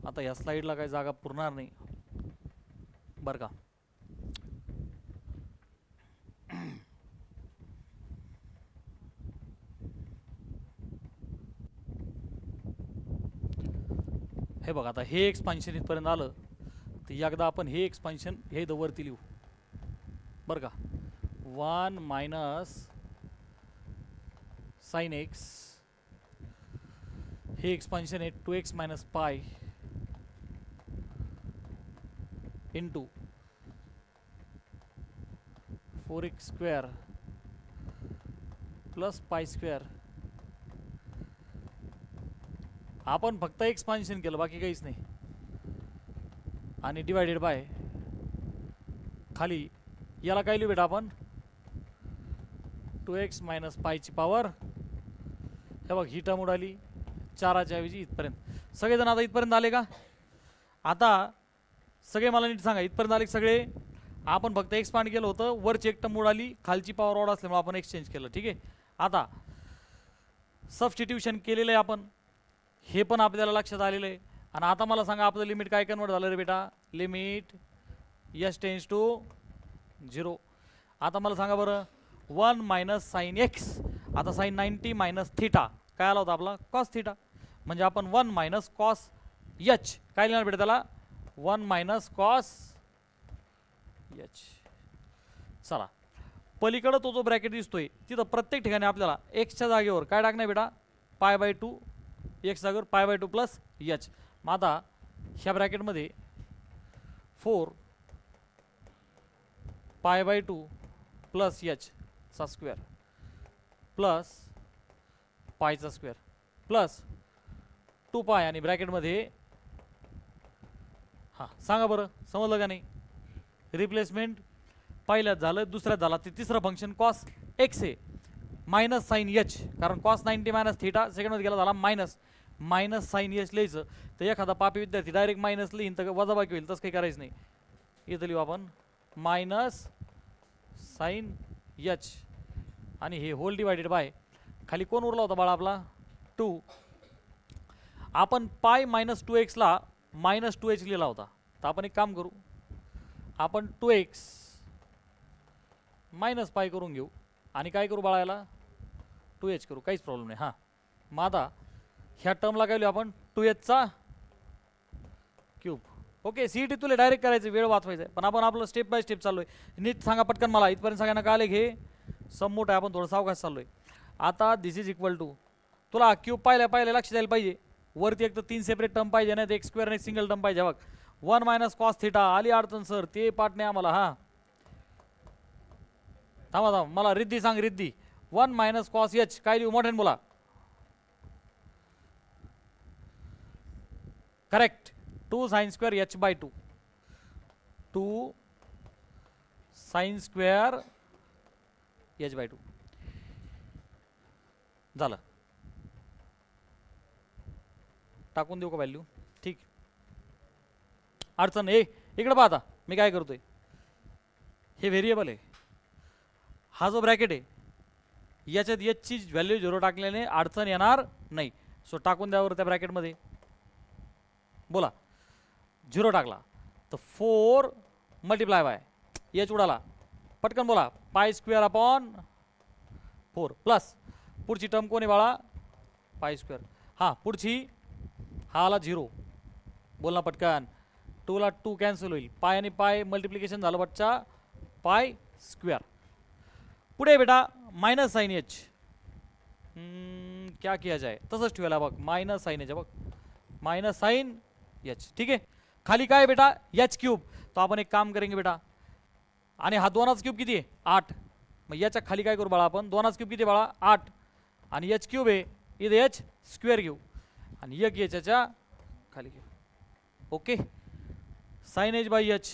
आता या स्लाइडला काही जागा पुरणार नाही बरं का. हे बघा, आता हे एक्सपान्शन इथपर्यंत आलं तर एकदा आपण हे एक्सपान्शन हे वरती लिहू बरं का. 1 मायनस साइन एक्स, हे एक्सपान्शन आहे 2x minus pi into 4x² plus π². आपण फक्त एक्सपान्शन केलं, बाकी काहीच नाही. आणि डिवायडेड बाय खाली याला काय लिहू बेटा आपण 2x मायनस पायची पावर. हे बघ ही टर्म उडाली 4च्या ऐवजी इथपर्यंत. सगळेजण आता इथपर्यंत आले का? आता सगळे मला नीट सांगा, इथपर्यंत आले सगळे? आपण फक्त एक्सपांड केलं होतं, वरची एक टर्म उडाली, खालची पॉवर ऑड असल्यामुळे आपण एक्सचेंज केलं. ठीक आहे, आता सबस्टिट्यूशन केलेलं आहे आपण, हे पण आपल्याला लक्षात आलेलं आहे. आणि आता मला सांगा आपलं लिमिट काय कन्वर्ट झालं रे बेटा? Limit s tends to 0. आता मला सांगा बरं 1 मायनस साइन x. आता साइन 90 मायनस थिटा काय आला होता आपला? Cos theta. म्हणजे आपण 1 मायनस कॉस h काय लिहिणार बेटा त्याला? 1 मायनस कॉस h. चला पलीकडं तो जो ब्रॅकेट दिसतोय तिथं प्रत्येक ठिकाणी आपल्याला एक्सच्या जागेवर काय टाकणार बेटा? π/2. x जागेवर π/2 प्लस h. मग आता ह्या ब्रॅकेटमध्ये 4 π/2 प्लस h चा स्क्वेअर प्लस पायचा स्क्वेअर प्लस 2π आणि ब्रॅकेटमध्ये हां सांगा बरं समजलं का नाही? रिप्लेसमेंट पहिल्यात झालं, दुसऱ्यात झाला, ते तिसरं फंक्शन कॉस x आहे मायनस साइन h, कारण कॉस 90 मायनस थिटा सेकंडमध्ये गेला झाला मायनस साइन h लिहायचं. तर एखादा पापी विद्यार्थी डायरेक्ट मायनस लिहीन तर वजाबाकी होईल, तसं काही करायचं नाही. इथं लिहू आपण मायनस साइन h आणि हे होल डिवायडेड बाय खाली कोण उरला होता बाळा आपला? 2. आपण पाय मायनस 2x ला मायनस 2h लिहिला होता. तर आपण एक काम करू, आपण 2x मायनस पाय करून घेऊ आणि काय करू बाळाला? 2h करू, काहीच प्रॉब्लेम नाही. हां मग आता ह्या टर्मला काय लिहू आपण? 2h चा क्यूब. ओके CET तुला डायरेक्ट करायचं, वेळ वाचवायचा आहे, पण आपण आपलं स्टेप बाय स्टेप चालू आहे. नीट सांगा पटकन मला, इथपर्यंत सगळ्यांना कळाले घे सम मोठं आहे, आपण थोडं सावकाश चालू आहे. आता दिस इज इक्वल टू तुला क्यूब पाहिल्या लक्ष द्यायला पाहिजे. वरती एक तर 3 सेपरेट टर्म पाहिजे, नाही तर एक स्क्वेअर आणि सिंगल टर्म पाहिजे. बघ 1 मायनस कॉस थिटा आली अडचण सर, ते पाठ नाही आम्हाला. हां थांबा मला रिद्धी सांग, रिद्धी 1 मायनस कॉस h काय लिहू? मोठ्याने बोला. Correct 2 sine square h/2. 2 sine square h/2 झालं. टाकून देऊ का व्हॅल्यू? ठीक, अडचण. इकडे पाहता मी काय करतोय, हे व्हेरिएबल आहे, हा जो ब्रॅकेट आहे याच्यात h ची व्हॅल्यू 0 टाकल्याने अडचण येणार नाही. सो टाकून द्यावर त्या ब्रॅकेटमध्ये बोला 0 टाकला तर 4 मल्टिप्लाय बाय h उडाला, पटकन बोला π²/4 प्लस पुढची टर्म कोण आहे बाळा? π². हां पुढची हा आला 0, बोल ना पटकन. 2 ला 2 कॅन्सल होईल, पाय आणि पाय मल्टिप्लिकेशन झालं बच्चा π². पुढे बेटा मायनस साइन h. क्या किया जाए? तसंच ठेवायला बघ मायनस साइन h. बघ मायनस साइन h. ठीक आहे, खाली काय बेटा? h³. तो आपण एक काम करेंगे बेटा, आणि हा 2चा क्यूब किती आहे? 8. मग याच्या खाली काय करू बाळा आपण? 2चा क्यूब किती बाळा? 8 आणि h³ आहे, इथे h² घेऊ आणि एक याच्या खाली घेऊ. Okay sine h/h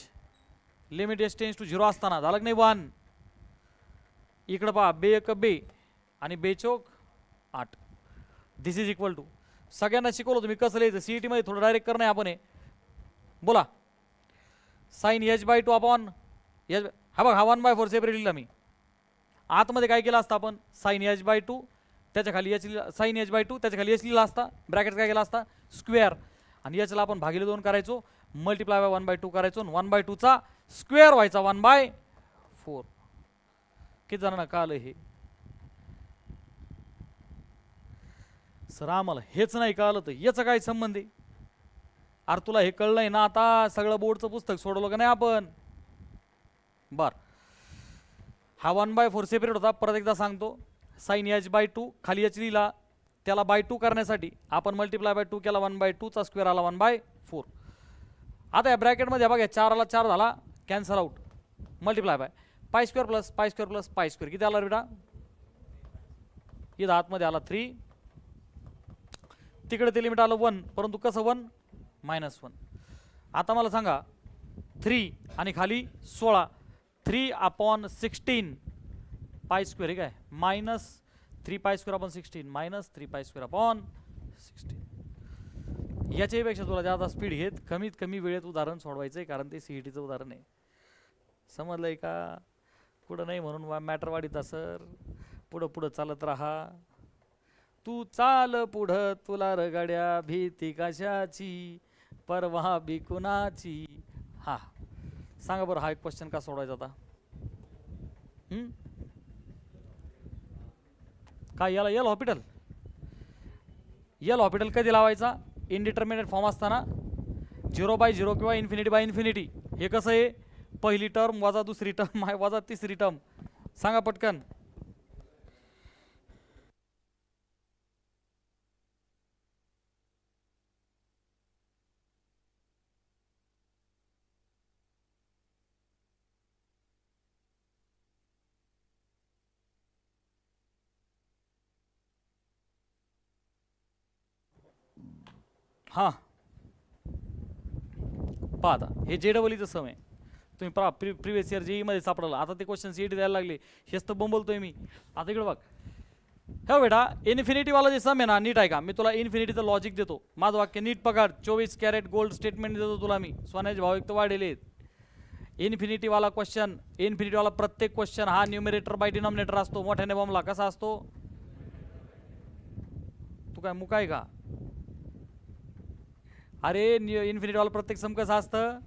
limit s tends to 0 असताना झालं की नाही? 1. इकडं पहा बे एक बे आणि बे चौक 8. दिस इज इक्वल टू सगळ्यांना शिकवलं तुम्ही कसं लिहायचं. CET मध्ये थोडं डायरेक्ट करणं आहे आपण. बोला साइन h/2 अपॉन हा बघ हा 1/4 सेपरेट लिहिला मी. आतमध्ये काय केलं असतं आपण? साइन h/2 त्याच्या खाली h लिहिला, साइन h/2 त्याच्या खाली h लिहिला असता, ब्रॅकेट काय केला असता? स्क्वेअर, आणि h ला आपण भागिले 2 करायचो, मल्टिप्लाय बाय 1/2 करायचो, 1/2 चा स्क्वेअर व्हायचा 1/4. किती जणांना कळलं हे? सर आम्हाला हेच नाही कळलं तर याचा काय संबंध आहे? अरे तुला हे कळलंय ना आता, सगळं बोर्डचं पुस्तक सोडवलं का नाही आपण? बर हा 1/4 सेपरेट होता, परत एकदा सांगतो. साइन h/2 खाली h लिहिला, त्याला बाय 2 करण्यासाठी आपण मल्टिप्लाय बाय 2 केला, 1/2 चा स्क्वेअर आला 1/4. आता या ब्रॅकेटमध्ये बघा 4 आला, 4 झाला cancel out, multiply by pi square plus pi square plus pi square किती आला बेटा, इथं आतमध्ये आला 3, तिकडे ते लिमिट आलं 1, परंतु कसं 1 -1. आता मला सांगा 3 आणि खाली 16, 3/16 पाय स्क्वेअर हे काय -3 pi square upon 16 -3 pi square upon 16. याच्यापेक्षा तुला जास्त स्पीड घेत कमीत कमी वेळेत उदाहरण सोडवायचंय, कारण ते सीईटीचं उदाहरण आहे. समजलंय का? कुठं नाही म्हणून मॅटर वाढीता सर, पुढं पुढं चालत राहा. तू चाल पुढं तुला रगड्या भीती कशाची, परवा बी कुणाची. हा सांगा बरं, हा एक क्वेश्चन का सोडवायचा आता? काय याला यल हॉस्पिटल, यल हॉस्पिटल कधी लावायचा? इनडिटर्मिनेट फॉर्म असताना 0/0 किंवा ∞/∞. हे कसं आहे, पहिली टर्म वजा दुसरी टर्म वजा तिसरी टर्म. सांगा पटकन. हां पहा आता, हे JEEचं सम आहे. तुम्ही पहा प्रिव्हियस इयर JEE मध्ये सापडलं. आता ते क्वेश्चन CET द्यायला लागले. हेच तर बोलतोय मी. आता इकडे बघ, हे बेटा इन्फिनिटी वाला जे सम आहे ना, नीट आहे का? मी तुला इन्फिनिटीचं लॉजिक देतो. माझं वाक्य नीट पकड. 24 कॅरेट गोल्ड स्टेटमेंट देतो तुला मी. सोन्याचे भाव एक तर वाढलेले आहेत. इन्फिनिटी वाला क्वेश्चन, इन्फिनिटी वाला प्रत्येक क्वेश्चन हा न्यूमरेटर बाय डिनॉमिनेटर असतो. मोठ्याने बॉम्बला कसा असतो? तू काय मुका आहे का? अरे इन्फिनिटी वाला प्रत्येक सम कसं असतं?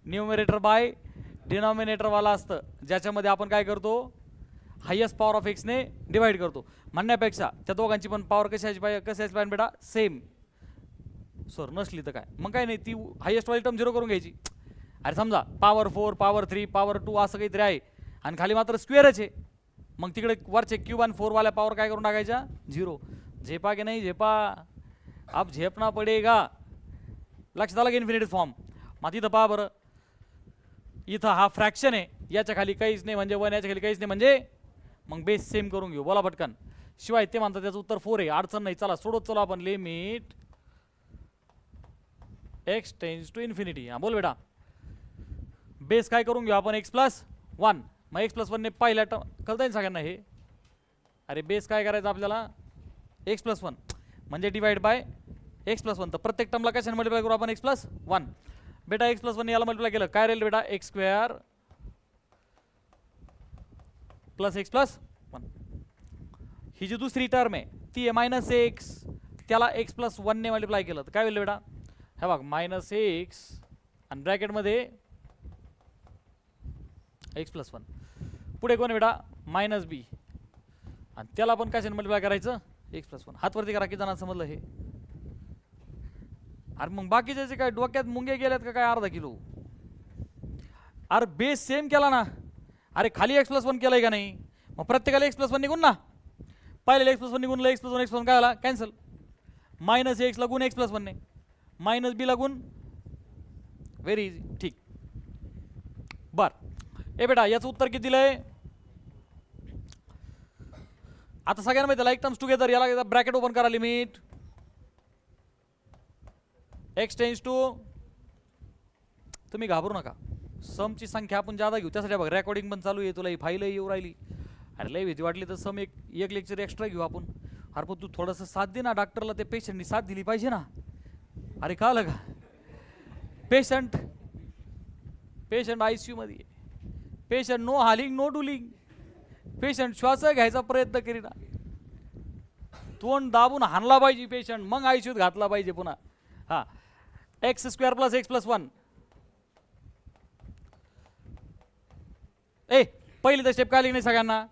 न्यूमरेटर बाय डिनॉमिनेटर वाला असतं, ज्याच्यामध्ये आपण काय करतो, हायेस्ट पॉवर ऑफ एक्स ने डिवाइड करतो. म्हणण्यापेक्षा त्या दोघांची पण पॉवर कशाची पाहिजे बेटा? सेम. सर नसली तर काय, मग काय नाही, ती हायेस्ट वाली टर्म 0 करून घ्यायची. अरे समजा पॉवर 4 पॉवर 3 पॉवर 2 असं काहीतरी आहे, आणि खाली मात्र स्क्वेअरच आहे. मग तिकडे वरचे क्यूब आणि 4 वाल्या पॉवर काय करून टाकायच्या? 0. झेपा की नाही झेपा? अब झेपना पडेगा. लक्षात आलं की इन्फिनिटी फॉर्म? मग तिथं पहा बरं, इथं हा फ्रॅक्शन आहे, याच्या खाली काहीच नाही म्हणजे 1, याच्या खाली काहीच नाही म्हणजे, मग बेस सेम करून घेऊ. बोला पटकन. शिवाय ते म्हणतात त्याचं उत्तर 4 आहे, अडचण नाही. चला सोडत चला आपण. Limit x tends to infinity. हा बोल बेटा. बेस काय करून घेऊ आपण? x+1. मग x+1 ने पहिल्या टर्म कळतं ना सगळ्यांना हे? अरे बेस काय करायचं आपल्याला? x+1 म्हणजे डिवाइड बाय x+1. तर प्रत्येक टर्मला कशाने मल्टिप्लाय करू आपण? x+1. बेटा x+1 याला मल्टिप्लाय केलं काय राहील बेटा? x² plus x+1. ही जी दुसरी टर्म आहे ती आहे -x, त्याला x+1 ने मल्टिप्लाय केलं तर काय होईल बेटा? हे बघ -x आणि ब्रॅकेटमध्ये x+1. पुढे कोण आहे बेटा? -b, आणि त्याला पण कशाने मल्टिप्लाय करायचं? x+1. हातवरती करा. किती जणांना समजलं हे? अरे मग बाकीचे काय डोक्यात मुंगे गेल्यात का काय अर्धा किलो? अरे बेस सेम केला ना. अरे खाली x+1 केलंय का नाही? मग प्रत्येकाला x+1 निघून ना. पहिले x+1 निघून x+1 काय आला? कॅन्सल. -x लागून x+1 ने, -b लागून, व्हेरी इझी. ठीक बर. ए बेटा याचं उत्तर किती दिलंय? आता सगळ्यांना माहिती लाईक टर्म्स टुगेदर. याला ब्रॅकेट ओपन करा. लिमिट x टेंड्स टू, तुम्ही घाबरू नका, समची संख्या आपण जादा घेऊ. त्यासाठी बघ रेकॉर्डिंग पण चालू आहे, तुला ही फाईल येऊ राहिली. अरे लय भीती वाटली तर सम एक लेक्चर एक्स्ट्रा घेऊ आपण. अरे पण तू थोडंसं साथ दे ना, डॉक्टरला त्या पेशंटनी साथ दिली पाहिजे ना. अरे का लगा पेशंट ICU मध्ये, पेशंट नो हालिंग नो डुलिंग, पेशंट श्वास घ्यायचा प्रयत्न करीना, तोंड दाबून हाणला पाहिजे पेशंट, मग ICUत घातला पाहिजे पुन्हा. हा x² + x+1. पहिली तर स्टेप काय लिहिणे सगळ्यांना?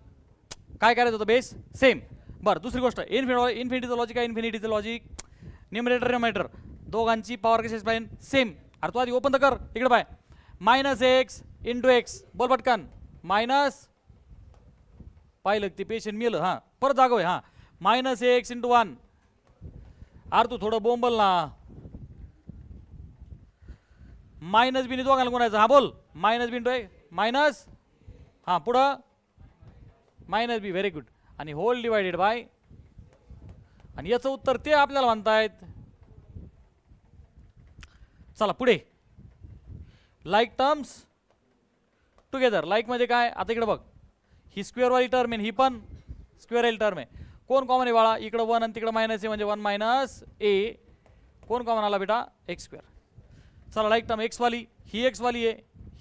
काय करायचं होतं? Base same. बरं दुसरी गोष्ट, इन्फिनिटीचं लॉजिक आहे. इन्फिनिटीचं लॉजिक न्यूमरेटर डिनॉमिनेटर दोघांची पॉवर कशाची पाहिजे? सेम. अरे तू आधी ओपन तर कर. इकडे पाय -x × x. बोल पटकन. मायनस पाहिलं ते पेशंट मेलं. हां परत जागोय. हां -x × 1. अरे तू थोडं बोंबल ना. -b ने दोघांना गुणायचं. हा बोल मायनस बी इंटू ए मायनस, हां पुढं मायनस बी, व्हेरी गुड. आणि होल डिवायडेड बाय, आणि याचं उत्तर ते आपल्याला म्हणतायत. चला पुढे, लाईक टर्म्स टुगेदर. लाईक मध्ये काय, आता इकडे बघ, ही स्क्वेअर वाली टर्म आहे, ही पण स्क्वेअर वाली टर्म आहे. कोण कॉमन आहे बाळा, इकडं 1 आणि तिकडं मायनस आहे, म्हणजे 1 मायनस ए. कोण कॉमन आला बेटा, एक्स स्क्वेअर. चला लाईक टर्म एक्स वाली, ही एक्स वाली आहे,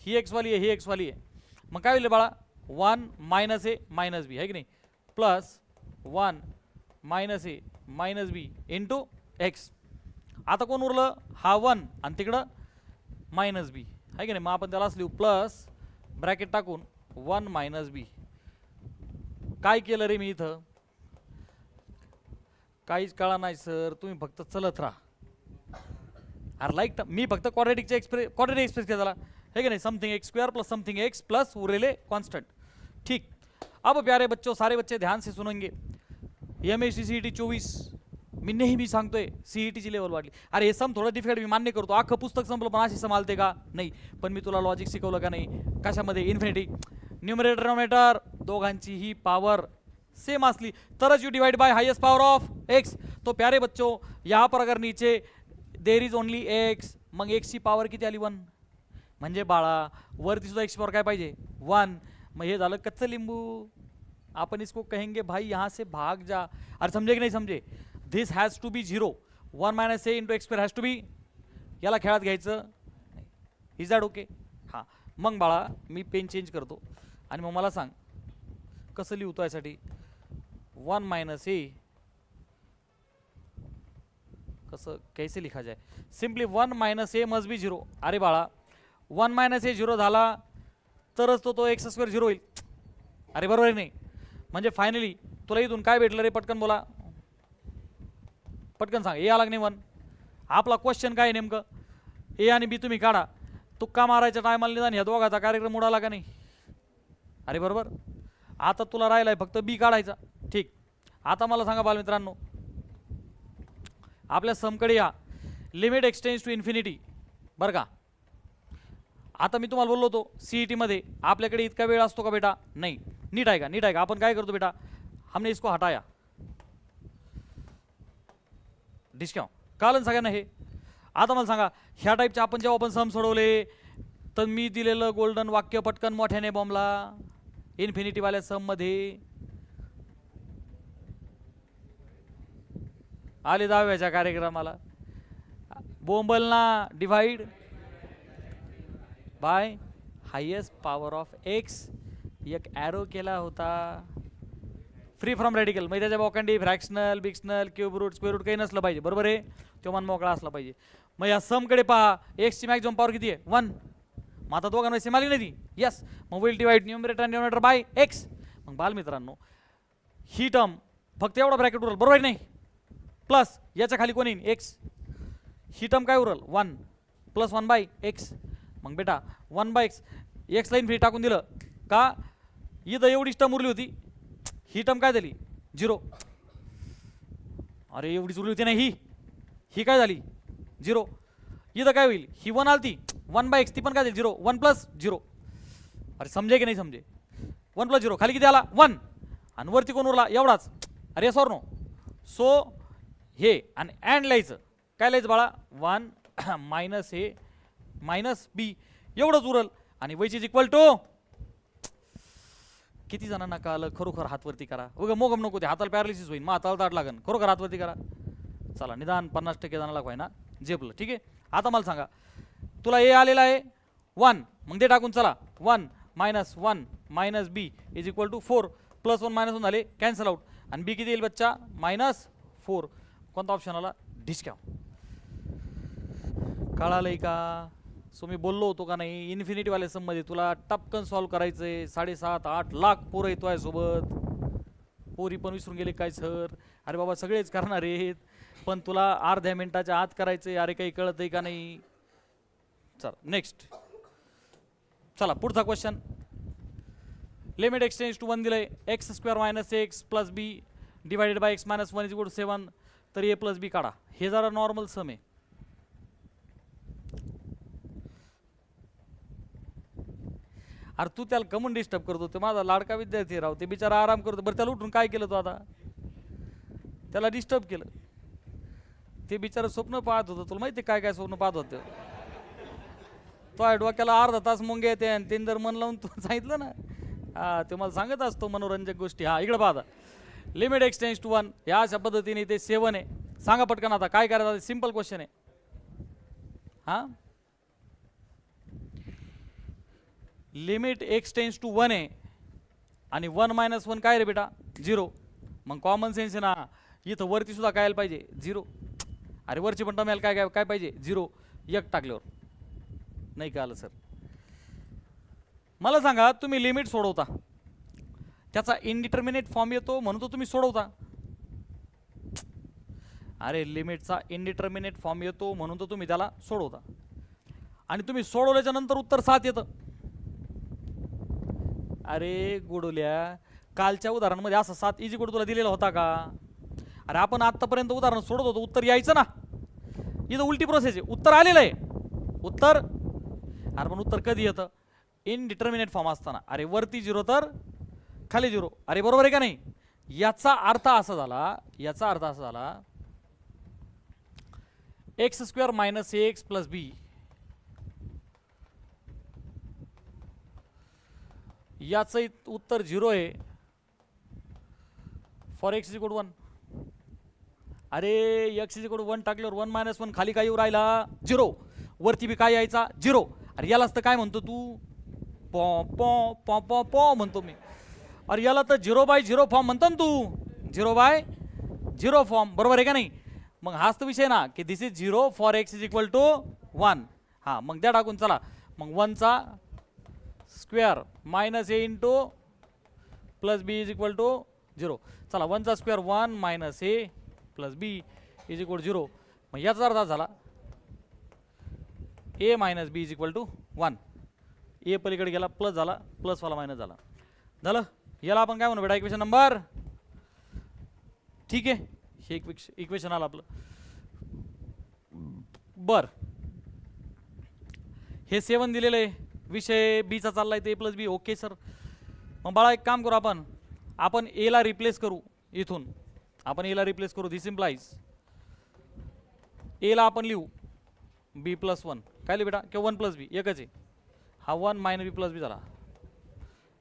ही एक्स वाली आहे, ही एक्स वाली आहे. मग काय होईल बाळा, 1 मायनस ए मायनस बी आहे की नाही, प्लस 1 मायनस ए मायनस बी इंटू एक्स. आता कोण उरलं, हा 1 आणि तिकडं मायनस बी आहे की नाही. मग आपण त्याला लिहू प्लस ब्रॅकेट टाकून 1 मायनस बी. काय केलं रे मी इथं, काहीच कळा नाही सर, तुम्ही फक्त चलत राहा. अरे लाईक मी फक्त क्वाड्रेटिक एक्सप्रेस केला है कि नहीं, something x square plus something x plus उरेले कांस्टेंट. ठीक, अब प्यारे बच्चों, सारे बच्चे ध्यान से सुनेंगे. MSc CET 24 मी नेहमी सांगतोय, सीईटीची लेवल वाढली. अरे हे सम थोडं डिफिकल्ट, मी मान्य करतो, अख्खं पुस्तक संपलं पण अशी समालते का नाही. पण मी तुला लॉजिक शिकवलं का नाही, कशामध्ये, इन्फिनिटी. न्यूमरेटर डिनॉमिनेटर दोघांची ही पॉवर सेम असली तरच you divide by highest power of x. तो प्यारे बच्चों यहाँ पर अगर नीचे देर इज ओनली एक्स, मग एक्सची पॉवर किती आली, 1. म्हणजे बाळा वरती सुद्धा एक्सची पॉवर काय पाहिजे, 1. मग हे झालं कच्चं लिंबू. अपन इसको कहेंगे भाई यहाँ से भाग जा. अरे समझे की नाही समझे, this has to be 0. 1 minus a into x square has to be, याला खेळात घ्यायचं. Is that okay. हां मग बाळा मी पेन चेंज करतो आणि मग मला सांग कसं लिहितो यासाठी. 1 माइनस ए कसं कैसे लिखा जाए, simply 1 minus A must be 0. अरे बाळा 1 माइनस ए 0 झाला तरच तो एक्स स्क्वेअर 0 होईल. अरे बरोबर आहे नाही, म्हणजे फायनली तुला इथून काय भेटलं रे, पटकन बोला, पटकन सांग. ए आला की नाही 1. आपला क्वेश्चन काय नेमकं, ए आणि बी तुम्ही काढा. तुक्का मारायच्या टायमाला निदान ह्या दोघाचा कार्यक्रम उडाला का नाही. अरे बरोबर, आता तुला राहिलाय फक्त बी काढायचा. ठीक, आता मला सांगा बालमित्रांनो, आपल्या समकडे या लिमिट एक्सटेंड्स टू इन्फिनिटी बरं का. आता मी तुम्हाला बोललो होतो सीईटी मध्ये आपल्याकडे इतका वेळ असतो का बेटा, नाही. नीट आहे का, नीट आहे का. आपण काय करतो बेटा, हमने इसको हटाया, डिस्काउंट कालन सगळ्यांना हे. आता मला सांगा ह्या टाईपचे आपण जेव्हा आपण सम सोडवले तर मी दिलेलं गोल्डन वाक्य पटकन मोठ्याने बॉम्बला इन्फिनिटी वाल्या सम मध्ये आले 10व्याच्या कार्यक्रमाला. बोंबलना divide by highest power of x, एक ॲरो केला होता फ्री फ्रॉम रेडिकल. म्हणजे त्याच्या बोकांडी फ्रॅक्शनल बिक्शनल क्यूब रूट स्क्वेअर रूट काही नसलं पाहिजे, बरोबर आहे, तो मन मोकळा असला पाहिजे. मग या समकडे पहा, एक्सची मॅक्झिमम पॉवर किती आहे, 1. मग आता दोघांना सेम आली नाही ती, यस. मग विल डिवाइड न्यूमरेटर आणि डिनॉमिनेटर बाय एक्स. मग बालमित्रांनो ही टर्म फक्त एवढा ब्रॅकेट उरल, बरोबर नाही, प्लस याच्या खाली कोण येईल, एक्स. ही टर्म काय उरल, 1 प्लस 1 बाय एक्स. मग बेटा 1 by x, x line free टाकून दिलं का, इथं एवढीच टर्म उरली होती, ही टर्म काय झाली 0. अरे एवढीच उरली होती ना ही काय झाली 0. इथं काय होईल, ही 1 आलती 1 बाय एक्स, ती पण काय झाली 0. 1 प्लस 0. अरे समजे की नाही समजे, 1 प्लस 0 खाली किती आला 1 आणि वरती कोण उरला एवढाच. अरे सॉर नो, सो हे आणि अँड लिहायचं, काय लिहायचं बाळा, 1 मायनस ए मायनस बी एवढंच उरल. आणि विच इज इक्वल टू, किती जणांना कळलं, खरोखर हातवरती करा, उगा मोगम नको, ते हाताला पॅरालिसिस होईल, मग हाताला ताट लागन, खरोखर हातवरती करा. चला निदान 50% जणांना व्हाय ना झेपलं, ठीक आहे. आता मला सांगा तुला ए आलेला आहे 1, मग ते टाकून चला 1 minus 1 minus B is equal to 4 plus 1 minus 1 झाले कॅन्सल आउट. आणि बी किती येईल बच्चा, -4. कोणता ऑप्शन आला, डिस्काउंट. कळालंय का. सो मी बोललो होतो का नाही, इन्फिनिटी वाले सम मध्ये तुला टपकन सॉल्व्ह करायचंय. 7.5-8 लाख पोरं येतो आहे सोबत, पोरी पण विसरून गेले काय सर. अरे बाबा सगळेच करणार आहेत, पण तुला अर्ध्या मिनिटाच्या आत करायचंय. अरे काही कळत आहे का नाही. चला नेक्स्ट, चला पुढचा क्वेश्चन. लिमिट एक्सटेंड्स टू 1 दिलंय, x square minus x plus B divided by x minus 1 is equal to 7. तर ए प्लस बी काढा. हे जरा नॉर्मल सम आहे. अरे तू त्याला कमून डिस्टर्ब करतो, ते माझा लाडका विद्यार्थी राव, ते बिचारा आराम करतो. बरं त्याला उठून काय केलं तू आता? त्याला डिस्टर्ब केलं. ते बिचारा स्वप्न पाहत होतं, तुला माहिती काय काय स्वप्न पाहत होतं? तो डोक्याला अर्धा तास मुंगे येते आणि ते जर मन लावून तू सांगितलं ना, हा ते मला सांगत असतो मनोरंजक गोष्टी. हा इकडे पाहता, लिमिट एक्सटेंड्स टू 1 या अशा पद्धतीने ते 7 आहे. सांगा पटकन आता काय करायचं, सिंपल क्वेश्चन आहे. हा लिमिट एक्सटेंड्स टू 1 आहे आणि 1 - 1 काय रे बेटा? 0. मग कॉमन सेन्स आहे ना, इथं वरती सुद्धा काय यायला पाहिजे? 0. अरे वरची पण टर्म यायला काय काय पाहिजे? 0. 1 टाकल्यावर नाही का आलं सर? मला सांगा, तुम्ही लिमिट सोडवता, त्याचा इनडिटर्मिनेट फॉर्म येतो म्हणून तो तुम्ही सोडवता. अरे लिमिटचा इनडिटर्मिनेट फॉर्म येतो म्हणून तो तुम्ही त्याला सोडवता, आणि तुम्ही सोडवल्याच्या नंतर उत्तर 7 येतं. अरे गोडोल्या, कालच्या उदाहरणामध्ये असा 7 इजी कोड तुला दिलेला होता का? अरे आपण आतापर्यंत उदाहरण सोडत होतो, उत्तर यायचं ना. इथं उलटी प्रोसेस आहे, उत्तर आलेलं आहे. उत्तर, अरे पण उत्तर कधी येतं? इनडिटर्मिनेट फॉर्म असताना. अरे वरती 0 तर खाली 0. अरे बरोबर आहे का नाही? याचा अर्थ असा झाला, x² - ax + b, याचं उत्तर 0 आहे फॉर x = 1. अरे x = 1 टाकल्यावर 1 - 1 खाली काय येऊ राहिला? 0. वरती बी काय यायचा? 0. अरे यालाच तर काय म्हणतो तू? पॉ पॉ पॉ पॉ पॉ म्हणतो मी. अरे याला तर 0/0 फॉर्म म्हणतो ना तू. 0/0 फॉर्म, बरोबर आहे का नाही? मग हाच तर विषय ना, की दिस इज 0 फॉर x = 1. हा मग द्या टाकून. चला मग 1चा स्क्वेअर - a + b = 0. चला 1चा स्क्वेअर 1 - a + b = 0. मग याचा अर्थ झाला a - b = 1. ए पलीकडे गेला, प्लस झाला, प्लसवाला मायनस झाला. झालं. याला आपण काय म्हणू बेटा? इक्वेशन नंबर, ठीक आहे, हे इक्वेशन आलं आपलं. बर, हे 7 दिलेलं आहे, विषय बीचा चाललाय ते a + b. Okay sir. मग बाळा एक काम करू, आपण ए ला रिप्लेस करू. इथून आपण ए ला रिप्लेस करू. दिस इम्प्लाइज ए ला आपण लिहू b + 1. काय लिहू बेटा? किंवा 1 + b एकच आहे. हा 1 - b + b झाला.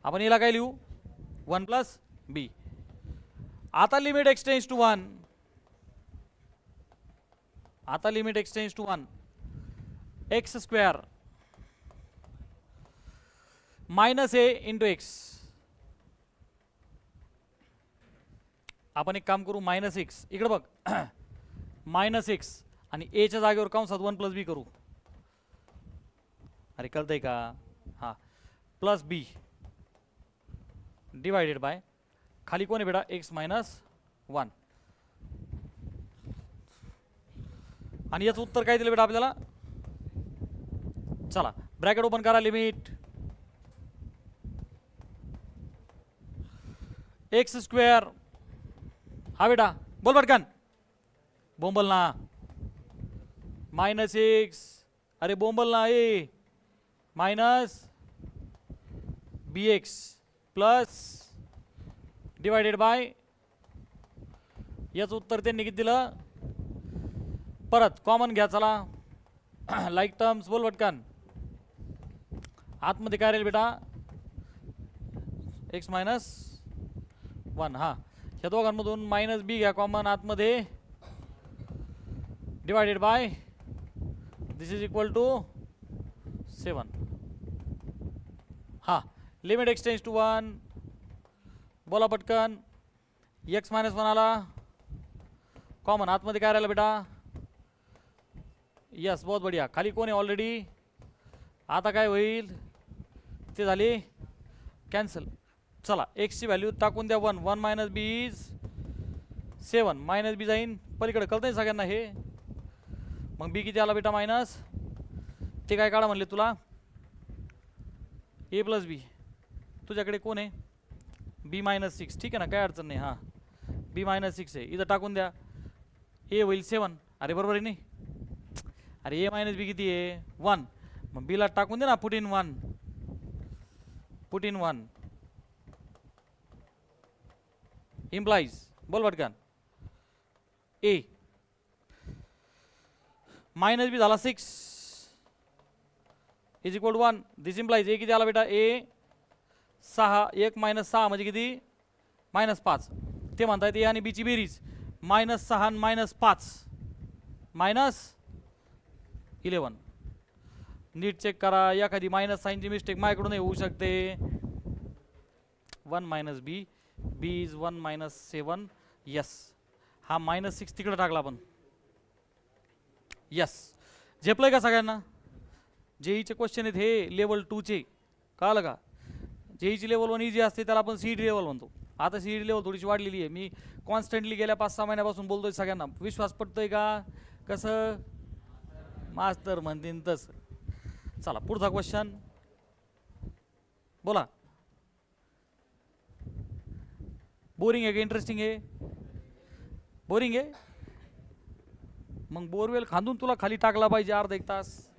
आपण याला काय लिहू? 1 + b. आता लिमिट एक्सटेंड्स टू 1. आता limit x tends to 1. x² - a × x. आपण एक काम करू, -x इकडे बघ, -x आणि a च्या जागेवर कंसात 1 + b करू. अरे कळतंय का? हा +b डिवायडेड बाय खाली कोण आहे बेटा? x - 1. आणि याचं उत्तर काय दिलं बेटा आपल्याला? चला ब्रॅकेट ओपन करा. लिमिट x², हा बेटा बोल पटकन, बोंबल ना. -x, अरे बोंबल ना. ए -bx प्लस डिवायडेड बाय, याचं उत्तर त्यांनी किती दिलं? परत कॉमन घ्या. चला लाईक टर्म्स, बोल पटकन. आतमध्ये काय राहील बेटा? x - 1. हा ह्या दोघांमधून -b घ्या कॉमन आतमध्ये, डिवायडेड बाय दिस इज = 7. हा लिमिट एक्सटेंड्स टू 1. बोला पटकन. x - 1 आला कॉमन, आतमध्ये काय राहिलं बेटा? यस, बहुत बढिया. खाली कोण आहे ऑलरेडी? आता काय होईल? ते झाली कॅन्सल. चला x ची व्हॅल्यू टाकून द्या 1. 1 - b इज 7. -b जाईन पलीकडे, कळतंय सगळ्यांना हे? मग b किती आला बेटा? मायनस, ते काय काढा म्हणले तुला? a + b. तुझ्याकडे कोण आहे? b - 6. ठीक आहे ना, काय अडचण नाही. हां b - 6 आहे, इथं टाकून द्या. a होईल 7. अरे बरोबर आहे नाही? अरे a - b किती आहे? 1. मग b ला टाकून दे ना, put in 1. Put in 1 implies, बोल पटकन, ए मायनस बी झाला 6 is equal to 1. This implies a किती आला बेटा, ए 6, 1 मायनस 6 म्हणजे किती -5. ते म्हणतायत ए आणि बी ची बेरीज -6 आणि -5 -11. नीट चेक करा, एखादी मायनस साईनची मिस्टेक माझ्याकडून होऊ शकते. 1 minus B, B is 1 minus 7. Yes, हा -6 तिकडे टाकला आपण. यस, झेपलंय का सगळ्यांना? जेईचे क्वेश्चन आहेत हे लेवल 2चे, कळलं का? जेईची लेवल 1 इझी असते, त्याला आपण सीईडी लेवल म्हणतो. आता सीईडी लेवल थोडीशी वाढलेली आहे. मी कॉन्स्टंटली गेल्या 5-6 महिन्यापासून बोलतोय सगळ्यांना. विश्वास पटतोय का? कसं मास्तर म्हणतील तसं. चला पुढचा क्वेश्चन बोला. बोरिंग आहे का इंटरेस्टिंग आहे? बोरिंग आहे. मग बोरवेल खांदून तुला खाली टाकला पाहिजे अर्धा 1 तास,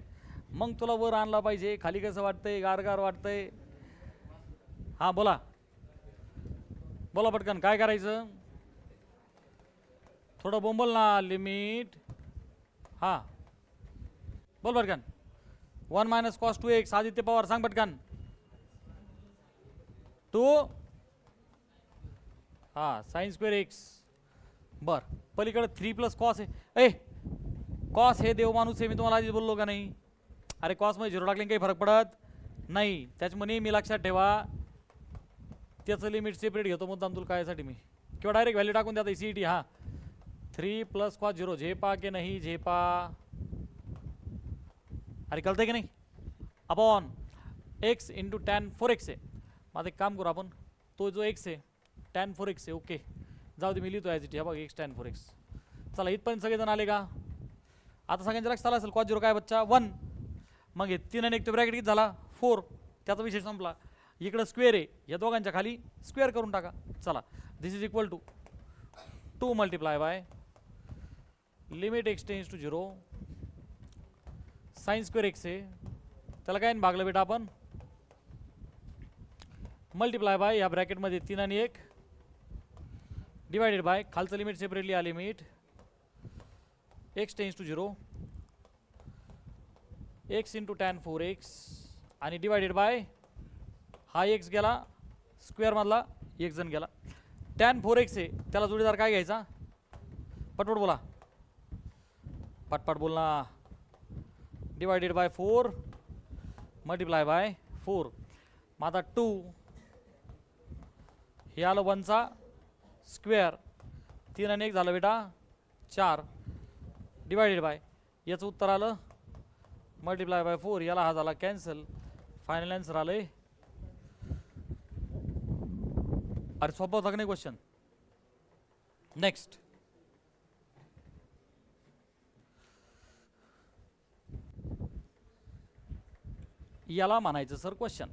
मग तुला वर आणला पाहिजे. खाली कसं वाटतंय? गारगार वाटतंय. हा बोला, बोला पटकन, काय करायचं? थोडं बोंबल ना. लिमिट, हा बोल पटकन. 1 minus cos 2x, Aditya Pawar सांग पटकन. 2 हा साइन स्क्वेअर एक्स. बर, पलीकडे 3 प्लस कॉस आहे. ए कॉस हे देव माणूस आहे, मी तुम्हाला आधीच बोललो का नाही? अरे कॉस मध्ये 0 टाकले काही फरक पडत नाही. त्याच्यामुळे मी लक्षात ठेवा, त्याचं लिमिट सेपरेट घेतो मुद्दाम तुला कायसाठी मी, किंवा डायरेक्ट व्हॅल्यू टाकून द्या सीईटी. हा 3 प्लस कॉस 0 झेपा की नाही झेपा? अरे कळतंय की नाही? Upon x into tan 4x आहे. माझं एक काम करू आपण, तो जो एक्स आहे टॅन 4x आहे. ओके जाऊ दे, मी लिहितो ॲज इट. हे बघ एक्स टॅन 4x. चला इथपर्यंत सगळेजण आले का? आता सगळ्यांच्या लक्षात आलं असेल कॉस 0 काय बच्चा 1. मग हे 3 आणि 1 तो ब्रॅकेट किती झाला 4. त्याचा विषय संपला. इकडं स्क्वेअर आहे, या दोघांच्या खाली स्क्वेअर करून टाका. चला this is equal to 2 multiply by limit x tends to 0 sine square x आहे, त्याला काय भागलं बेटा आपण मल्टिप्लाय बाय या ब्रॅकेटमध्ये 3 आणि 1 डिवायडेड बाय खालचं limit separately ah limit x tends to 0 x into tan 4x आणि डिवायडेड बाय हा एक्स गेला स्क्वेअर मधला, एक जण गेला. टॅन 4x आहे, त्याला जोडीदार काय घ्यायचा? पटपट बोला, पटपट बोलना. Divided by 4 multiply by 4. मग आता 2 हे आलं 1चा स्क्वेअर, 3 आणि 1 झालं बेटा 4 डिवायडेड बाय याचं उत्तर आलं मल्टिप्लाय बाय 4. याला हा झाला कॅन्सल. फायनल आन्सर आलंय. अरे सोपा होता का नाही क्वेश्चन? नेक्स्ट याला म्हणायचं सर क्वेश्चन.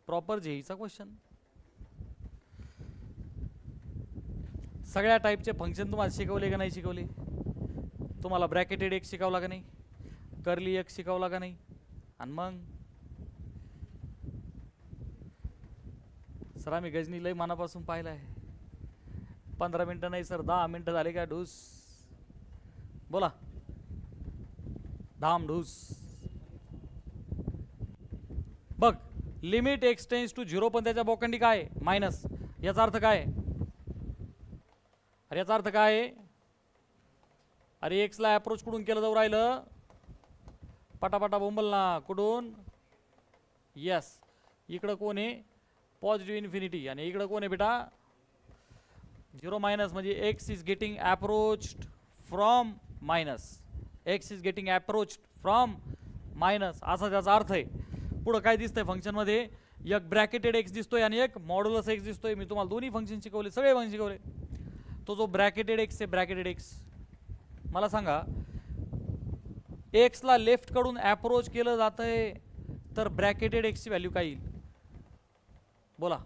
प्रॉपर जेईचा क्वेश्चन. सगळ्या टाईपचे फंक्शन तुम्हाला शिकवले का नाही शिकवले? तुम्हाला ब्रॅकेटेड एक्स शिकवला का नाही? कर्ली एक्स शिकवला का नाही? आणि मग सर आम्ही गजनी लय मनापासून पाहिलं आहे. 15 मिनटं नाही सर 10 मिनटं झाले का ढूस. बोला धाम ढूस. बघ लिमिट एक्स टेन्स टू 0 पण त्याच्या बोकंडी काय मायनस. याचा अर्थ काय? अरे याचा अर्थ काय? अरे एक्स ला अप्रोच कुठून केलं जाऊ राहिलं? पटापटा बोंबल ना कुठून? यस, इकडं कोण आहे पॉझिटिव्ह इन्फिनिटी आणि इकडं कोण आहे बेटा 0 मायनस. म्हणजे x is getting approached from minus. X is getting approached from minus असा त्याचा अर्थ आहे. पुढं काय दिसतंय फंक्शन मध्ये? एक ब्रॅकेटेड एक्स दिसतोय आणि एक मॉड्युलस एक्स दिसतोय. मी तुम्हाला दोन्ही फंक्शन शिकवले, सगळे फंक्शन शिकवले. तो जो ब्रॅकेटेड एक्स आहे ब्रॅकेटेड एक्स, मला सांगा एक्स ला लेफ्ट कडून अप्रोच केलं जातंय तर ब्रॅकेटेड एक्स ची व्हॅल्यू काय येईल? बोला.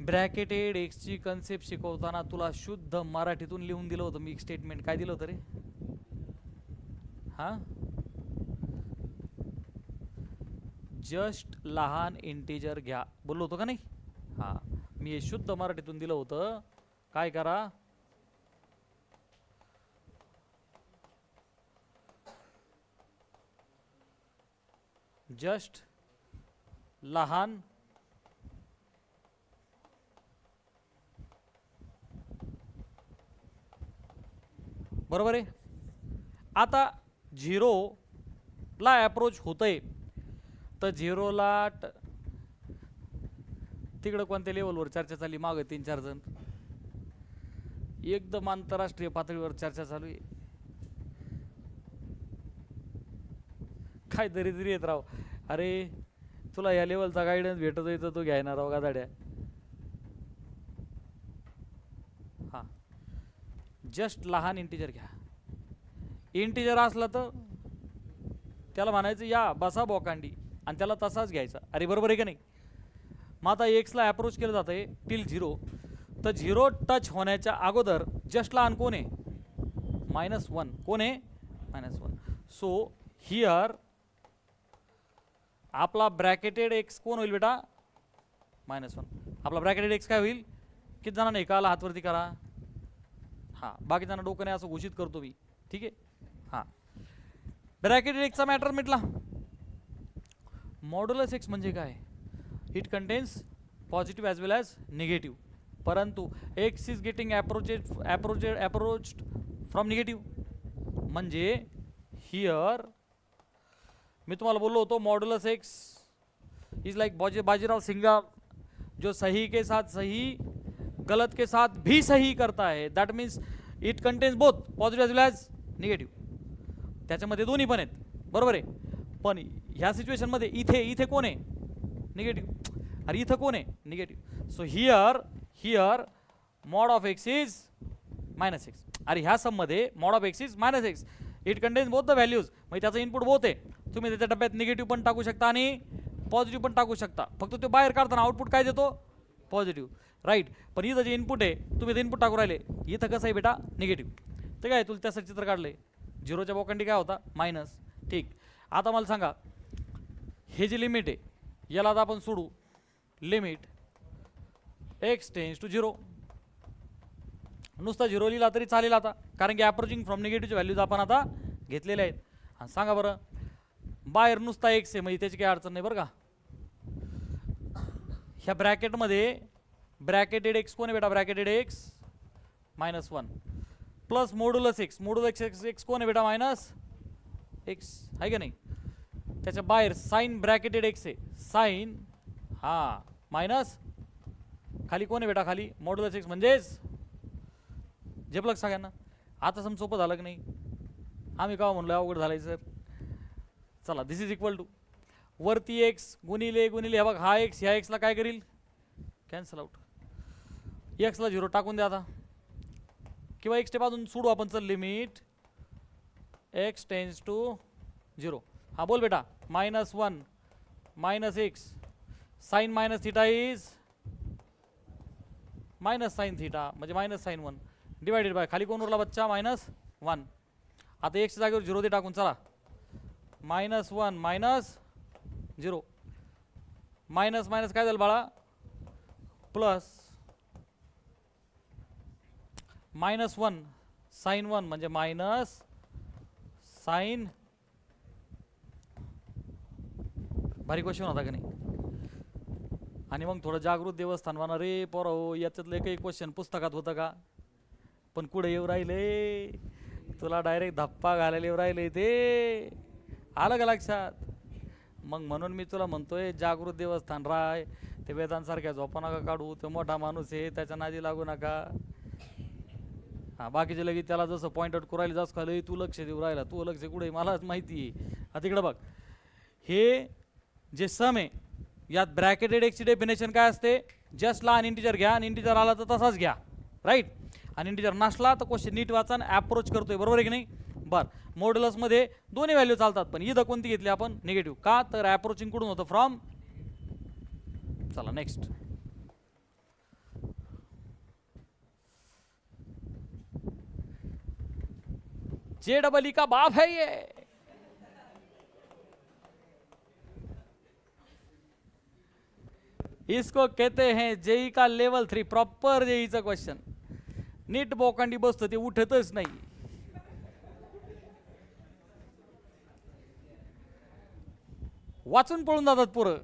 ब्रॅकेटेड एक्सची कन्सेप्ट शिकवताना तुला शुद्ध मराठीतून लिहून दिलं होतं मी एक स्टेटमेंट. काय दिलं होतं रे? हा, जस्ट लहान इंटिजर घ्या बोललो होतो का नाही? हा, मी हे शुद्ध मराठीतून दिलं होतं. काय करा, जस्ट लहान बरोबर आहे. आता झिरोला अप्रोच होतंय तर झिरोला तिकडं कोणत्या लेवलवर चर्चा चालली मागं 3-4 जण एकदम आंतरराष्ट्रीय पातळीवर चर्चा चालू आहे. काय दरिद्री येत राव. अरे तुला या लेवलचा गायडन्स भेटतोय तर तू घ्यायना राव गादाड्या. हा, जस्ट लहान इंटिजर घ्या. इंटिजर असला तर त्याला म्हणायचं या बसा बोकांडी आणि त्याला तसाच घ्यायचा. अरे बरोबर आहे का नाही? मग आता एक्सला अप्रोच केलं जातं आहे टिल 0, तर 0 टच होण्याच्या अगोदर जस्ट लहान कोण आहे? -1. कोण आहे? -1. सो हिअर आपला ब्रॅकेटेड एक्स कोण होईल बेटा? -1. आपला ब्रॅकेटेड एक्स काय होईल? किती जणांना एकाला हातवरती करा. हां, बाकीच्यांना डोकं नाही असं घोषित करतो मी. ठीक आहे. हां, ब्रॅकेटेड एक्सचा मॅटर मिटला. मॉड्युलस एक्स म्हणजे काय? It contains positive as well as negative, परंतु x is getting approached from negative. म्हणजे हिअर मी तुम्हाला बोललो होतो modulus x is like Bajirao Singham जो सही के साथ सही गलत के साथ भी सही करता है. That means it contains both positive as well as negative. त्याच्यामध्ये दोन्ही पण आहेत. बरोबर आहे. पण ह्या सिच्युएशनमध्ये इथे कोण आहे? निगेटिव्ह. अरे इथं कोण आहे? Negative. So here mod of x is -x. अरे ह्या सममध्ये mod of x is -x. It contains both the values. म्हणजे त्याचं इनपुट बोथ आहे. तुम्ही त्याच्या डब्यात निगेटिव्ह पण टाकू शकता आणि पॉझिटिव्ह पण टाकू शकता. फक्त तो बाहेर काढताना आउटपुट काय देतो? पॉझिटिव्ह. राईट. पण इथं जे इनपुट आहे तुम्ही ते इनपुट टाकू राहिले, इथं कसं आहे बेटा? निगेटिव्ह. ते काय तुला त्याचं चित्र काढलंय. 0च्या बोकांडी काय होता? मायनस. ठीक. आता मला सांगा हे जे लिमिट आहे याला आता आपण सोडू. Limit x tends to 0. नुसता 0 लिहिला तरी चालेल आता, कारण की अप्रोचिंग फ्रॉम निगेटिव्हचे व्हॅल्यूज आपण आता घेतलेले आहेत. आणि सांगा बरं, बाहेर नुसता x आहे म्हणजे त्याची काही अडचण नाही बरं का. ह्या ब्रॅकेटमध्ये ब्रॅकेटेड एक्स कोण आहे बेटा? Bracketed x -1 plus modulus x. Modulus x कोण आहे बेटा? -x आहे का नाही? त्याच्या बाहेर साइन ब्रॅकेटेड एक्स आहे. साइन हा मायनस खाली कोण आहे बेटा? खाली मॉड्युलस एक्स म्हणजेच झेपलं सगळ्यांना. आता सम सोपं झालं की नाही? आम्ही का म्हणलो अवघड झालंय सर. चला, दिस इज इक्वल टू वरती एक्स गुणिले हे बघ हा एक्स ह्या एक्सला काय करील? Cancel out. एक्सला 0 टाकून द्या आता, किंवा एक्सच्या बाजून सोडू आपण. चल लिमिट एक्स टेन्स टू 0. हा बोल बेटा. -1 -x sine minus theta is minus sine theta म्हणजे -sin1 डिवायडेड बाय खाली कोण उरला बच्चा? -1. आता एक्सच्या जागेवर 0 दे टाकून. चला, -1 -0 मायनस काय झालं बाळा? प्लस -1 sin1 म्हणजे मायनस साइन. भारी क्वेश्चन होता का नाही? आणि मग थोडं जागृत देवस्थान म्हणा रे पोरा हो, याच्यातलं काही क्वेश्चन पुस्तकात होतं का? पण कुठे येऊ राहिले तुला डायरेक्ट धप्पा घालायला येऊ राहिले. ते आलं का लक्षात? मग म्हणून मी तुला म्हणतोय जागृत देवस्थान राय. ते वेदांसारख्या झोपा नका काढू. तो मोठा माणूस आहे त्याच्या नादी लागू नका. हां, बाकीचे लगेच त्याला जसं पॉईंट आउट करू राहिले जास्त खाली तू लक्ष देऊ राहिला. तू लक्ष कुठे मलाच माहिती आहे. आता तिकडं बघ, हे जे सम आहे यात ब्रॅकेटेड एक्सची डेफिनेशन काय असते? जस्ट लहान इंटिजर घ्या आणि इंटिजर आला तर तसाच घ्या. राईट. आणि इंटिजर नसला तर क्वेश्चन नीट वाचा आणि अप्रोच करतोय. बरोबर आहे की नाही? बरं, मॉड्युलसमध्ये दोन्ही व्हॅल्यू चालतात, पण इथं कोणती घेतली आपण? निगेटिव्ह. का? तर अप्रोचिंग कुठून होतं? फ्रॉम. चला नेक्स्ट. JEE का बाप है ये। इसको कहते हैं जेई का लेवल 3, प्रॉपर जेईचा क्वेश्चन। नीट बोकांडी बसतं ते उठतच नाही। वाचून पळून जातात पोरं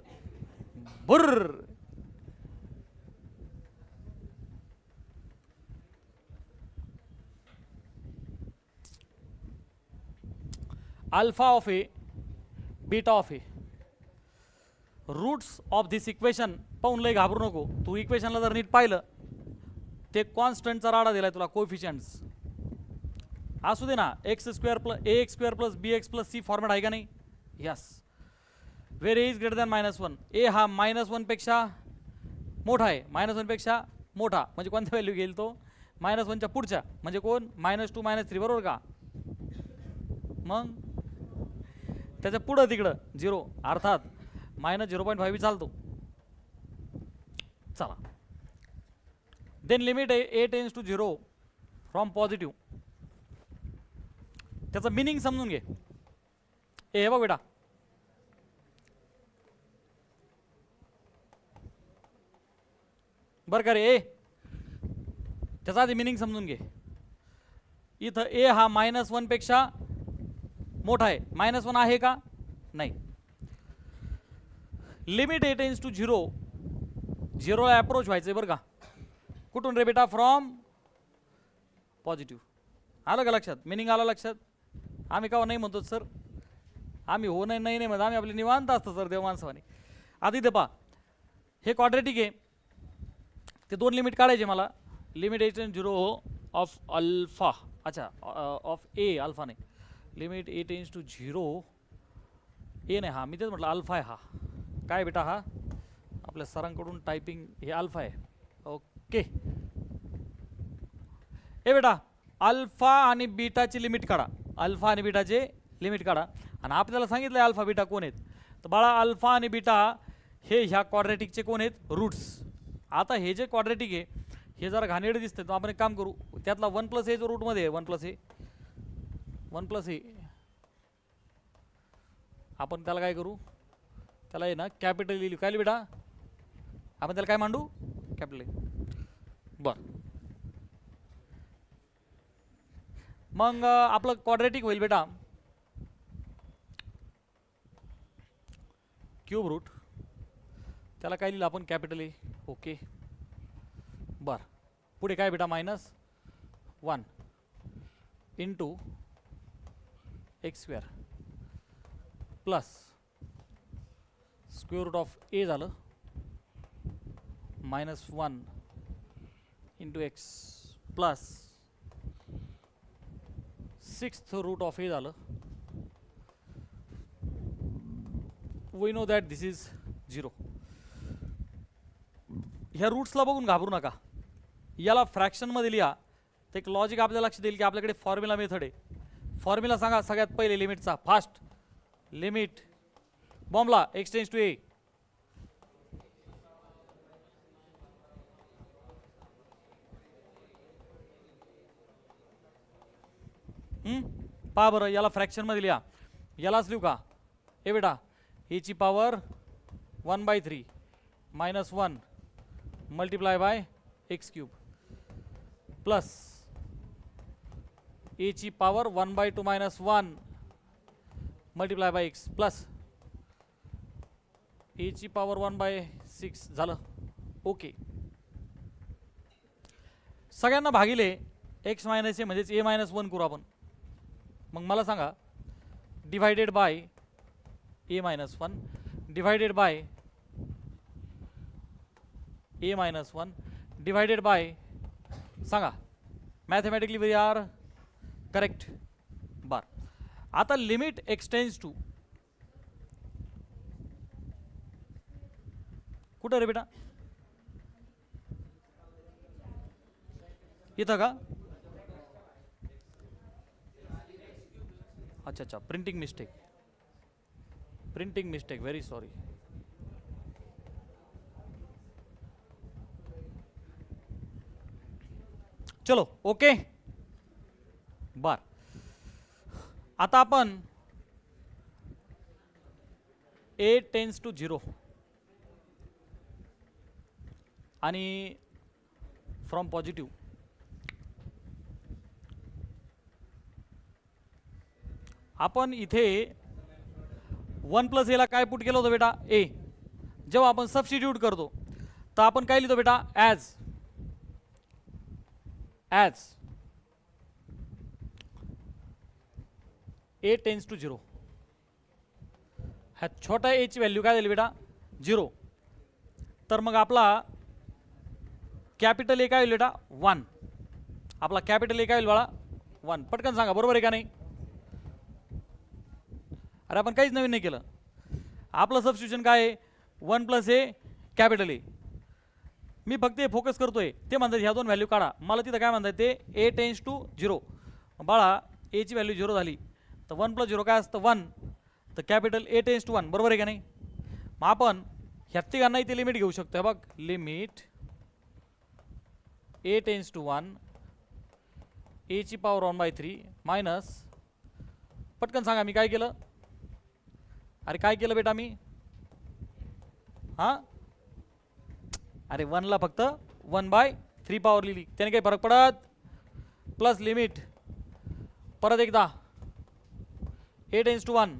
बुर्र। Alpha of a beta of a, roots of this equation पाहून लय घाबरू नको। तू इक्वेशनला जर नीट पाहिलं ते कॉन्स्टंटचा राडा दिलाय तुला, कोएफिशियंट्स असू दे ना। x² plus ax² plus bx+c format आहे का नाही? Yes. Where A is greater than -1, A हा -1 पेक्षा मोठा आहे, -1 पेक्षा मोठा म्हणजे कोणत्या व्हॅल्यू घेईल तो? -1 च्या पुढच्या, म्हणजे कोण? -2 -3, बरोबर का? मग त्याच्या पुढं तिकडं 0, अर्थात -0.5 चालतो। चला, then limit a tends to 0 from positive. त्याचं मिनिंग समजून घे। हे बघ बेटा, बरं का रे ए, त्याचा आधी मिनिंग समजून घे। इथं ए हा -1 पेक्षा मोठा आहे, -1 आहे का? नाही। लिमिट ए टेन्स टू 0, 0 ला अप्रोच व्हायचंय बरं का। कुठून रे बेटा? From positive. आलं का लक्षात? मिनिंग आलं लक्षात? आम्ही का नाही म्हणतो सर, आम्ही हो नाही नाही म्हणतो, आम्ही आपले निवांत असतो सर देव माणसाने। आधी दे पा, हे क्वाड्रेटिक आहे, ते दोन लिमिट काढायचे मला। Limit A tends 0 of alpha, अच्छा ऑफ ए, अल्फा नाही, limit A tends to 0, A नाही हा, मी तेच म्हटलं अल्फा आहे हा। काय बेटा? हा आपल्या सरांकडून टायपिंग, हे अल्फा आहे। ओके, ए बेटा अल्फा आणि बीटाची लिमिट काढा, अल्फा आणि बीटाचे लिमिट काढा। आणि आपल्याला सांगितलं अल्फा बीटा कोण आहेत, तर बाळा अल्फा आणि बीटा हे ह्या क्वाड्रेटिकचे कोण आहेत? रूट्स। आता हे जे क्वाड्रेटिक आहे हे जरा घाणेरडे दिसते, तर आपण एक काम करू, त्यातला 1 + a जो रूटमध्ये आहे, 1 + a आपण त्याला काय करू? त्याला आहे ना कॅपिटल लिहू। काय बेटा? आपण त्याला काय मांडू? कॅपिटल ए। बर, मग आपलं क्वाड्रेटिक होईल बेटा क्यूब रूट, त्याला काय लिहिलं आपण? कॅपिटल ए। ओके, बर, पुढे काय बेटा? -1 into x² plus square root of a झालं, -1 into x plus 6th root of a झालं। We know that this is 0। ह्या रूट्सला बघून घाबरू नका, याला फ्रॅक्शनमध्ये लिहा, तर एक लॉजिक आपल्याला लक्षात येईल की आपल्याकडे फॉर्म्युला मेथड आहे। फॉर्म्युला सांगा सगळ्यात पहिले लिमिटचा, फास्ट। लिमिट बॉम्बला x टेन्स टू a, पहा बरं, याला फ्रॅक्शनमध्ये लिहा, यालाच लिहू का? ए बेटा, ए ची power 1/3 -1 multiply by x³ plus a ची power 1/2 -1 multiply by x plus a ची पॉवर 1/6 झालं। ओके, सगळ्यांना भागिले x - a म्हणजेच a - 1 करू आपण। मग मला सांगा, divided by a - 1 divided bye a - 1 divided bye, सांगा मॅथमॅटिकली वी आर करेक्ट। बार, आता लिमिट x टेन्स टू कुठं रे बेटा? इथं का? अच्छा अच्छा, प्रिंटिंग मिस्टेक, व्हेरी सॉरी। चलो ओके, बार आता आपण a टेन्स टू 0 आणि फ्रॉम पॉझिटिव्ह आपण इथे 1 प्लस एला काय पुट केलं होतं बेटा ए. जेव्हा आपण सबस्टिट्यूट करतो तर आपण काय लिहितो बेटा ॲज ए टेन्स टू 0. ह्या छोट्या ए ची व्हॅल्यू काय झाली बेटा 0. तर मग आपला कॅपिटल ए काय होईल बेटा 1. आपला कॅपिटल ए काय होईल बाळा 1. पटकन सांगा बरोबर आहे का नाही. अरे आपण काहीच नवीन नाही केलं. आपलं सबस्टिट्यूशन काय आहे 1 प्लस ए कॅपिटल ए. मी फक्त हे फोकस करतोय. ते म्हणतात ह्या दोन व्हॅल्यू काढा. मला तिथं काय म्हणतात ते ए टेन्स टू 0. बाळा ए ची व्हॅल्यू 0 झाली तर 1 प्लस 0 काय असतं 1. तर कॅपिटल ए टेन्स टू 1 बरोबर आहे का नाही. मग आपण ह्या तिघांना इथे लिमिट घेऊ शकतो. बघ लिमिट ए टेन्स टू 1 ए ची पॉवर 1/3 मायनस पटकन सांगा मी काय केलं. अरे काय केलं बेटा मी हां. अरे 1 ला फक्त 1/3 पॉवर लिहिली त्याने काही फरक पडत. प्लस लिमिट परत एकदा ए टेन्स टू 1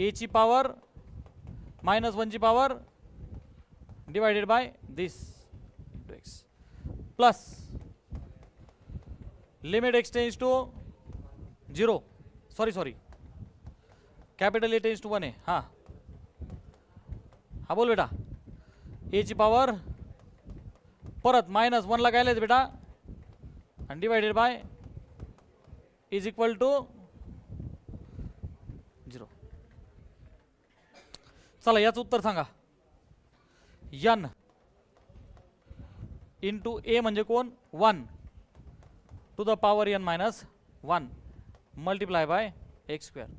ए ची पॉवर मायनस 1 ची power divided by this x plus limit x tends to 0 sorry capital A tends to 1 आहे. हां हा बोल बेटा ए ची पॉवर परत मायनस 1 ला काय लिहायचं बेटा आणि divided by is equal to 0. चला याचं उत्तर सांगा. n इंटू ए म्हणजे कोण 1 to the power n minus 1 multiply by x square.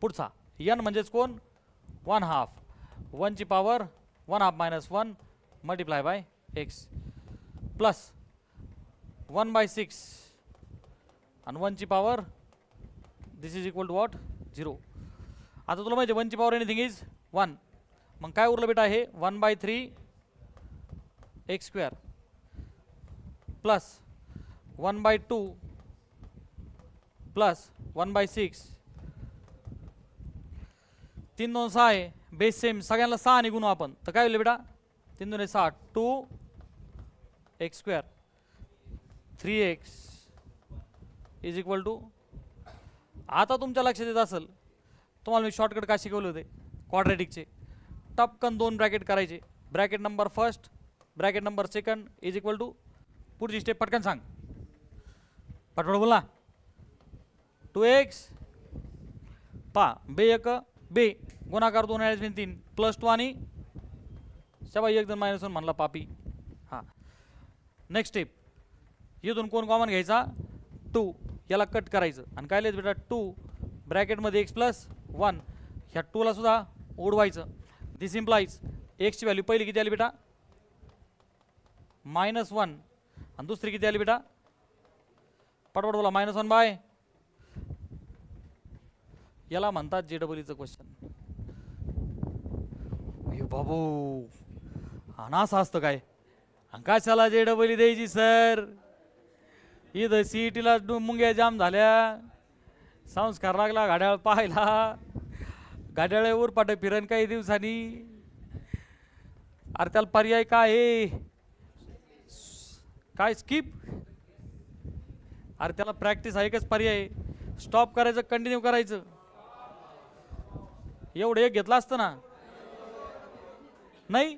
पुढचा n म्हणजेच कोण 1/2 1 ची power 1/2 minus 1 multiply by x plus 1/6 आणि 1 ची power this is equal to what 0. आता तुला माहिती 1 ची पॉवर एनिथिंग इज 1. मग काय उरलं बेटा हे 1/3 एक्स स्क्वेअर प्लस 1/2 प्लस 1/6 3 2 6 आहे बेस सेम सगळ्यांना 6 ने गुणू आपण. तर काय होईल बेटा 3 2 6 2 x square 3x is equal to. आता तुमच्या लक्षात येत असेल तुम्हाला मी शॉर्टकट का शिकवले होते क्वाड्रॅटिकचे. टपकन 2 ब्रॅकेट करायचे. Bracket number first bracket number second is equal to पुढची स्टेप पटकन सांग पटपट बोला 2x पा बे एक बे गुणाकार 2 3 प्लस 2 आणि सभा 1 जण -1 म्हणला पापी. हां नेक्स्ट स्टेप इथून कोण कॉमन घ्यायचा 2 याला कट करायचं आणि काय लिहायचं बेटा 2 ब्रॅकेटमध्ये x प्लस 1 ह्या 2 ला सुद्धा ओढवायचं. दिस इम्प्लाइज x ची व्हॅल्यू पहिली किती आली बेटा -1 आणि दुसरी किती आली बेटा पटपट बोला -1 बाय. याला म्हणतात JEEचं क्वेश्चन. बाबू हा असं असतं काय कशाला JEE द्यायची सर. इथं CETला मुंग्या जाम झाल्या. संस्कार लागला घड्याळ पाहायला. घड्याळ उरपाट फिरण काही दिवसांनी. अरे त्याला पर्याय काय आहे काय स्किप. अरे त्याला प्रॅक्टिस आहे एकच पर्याय स्टॉप करायचं कंटिन्यू करायचं. एवढं एक घेतलं असतं ना नाही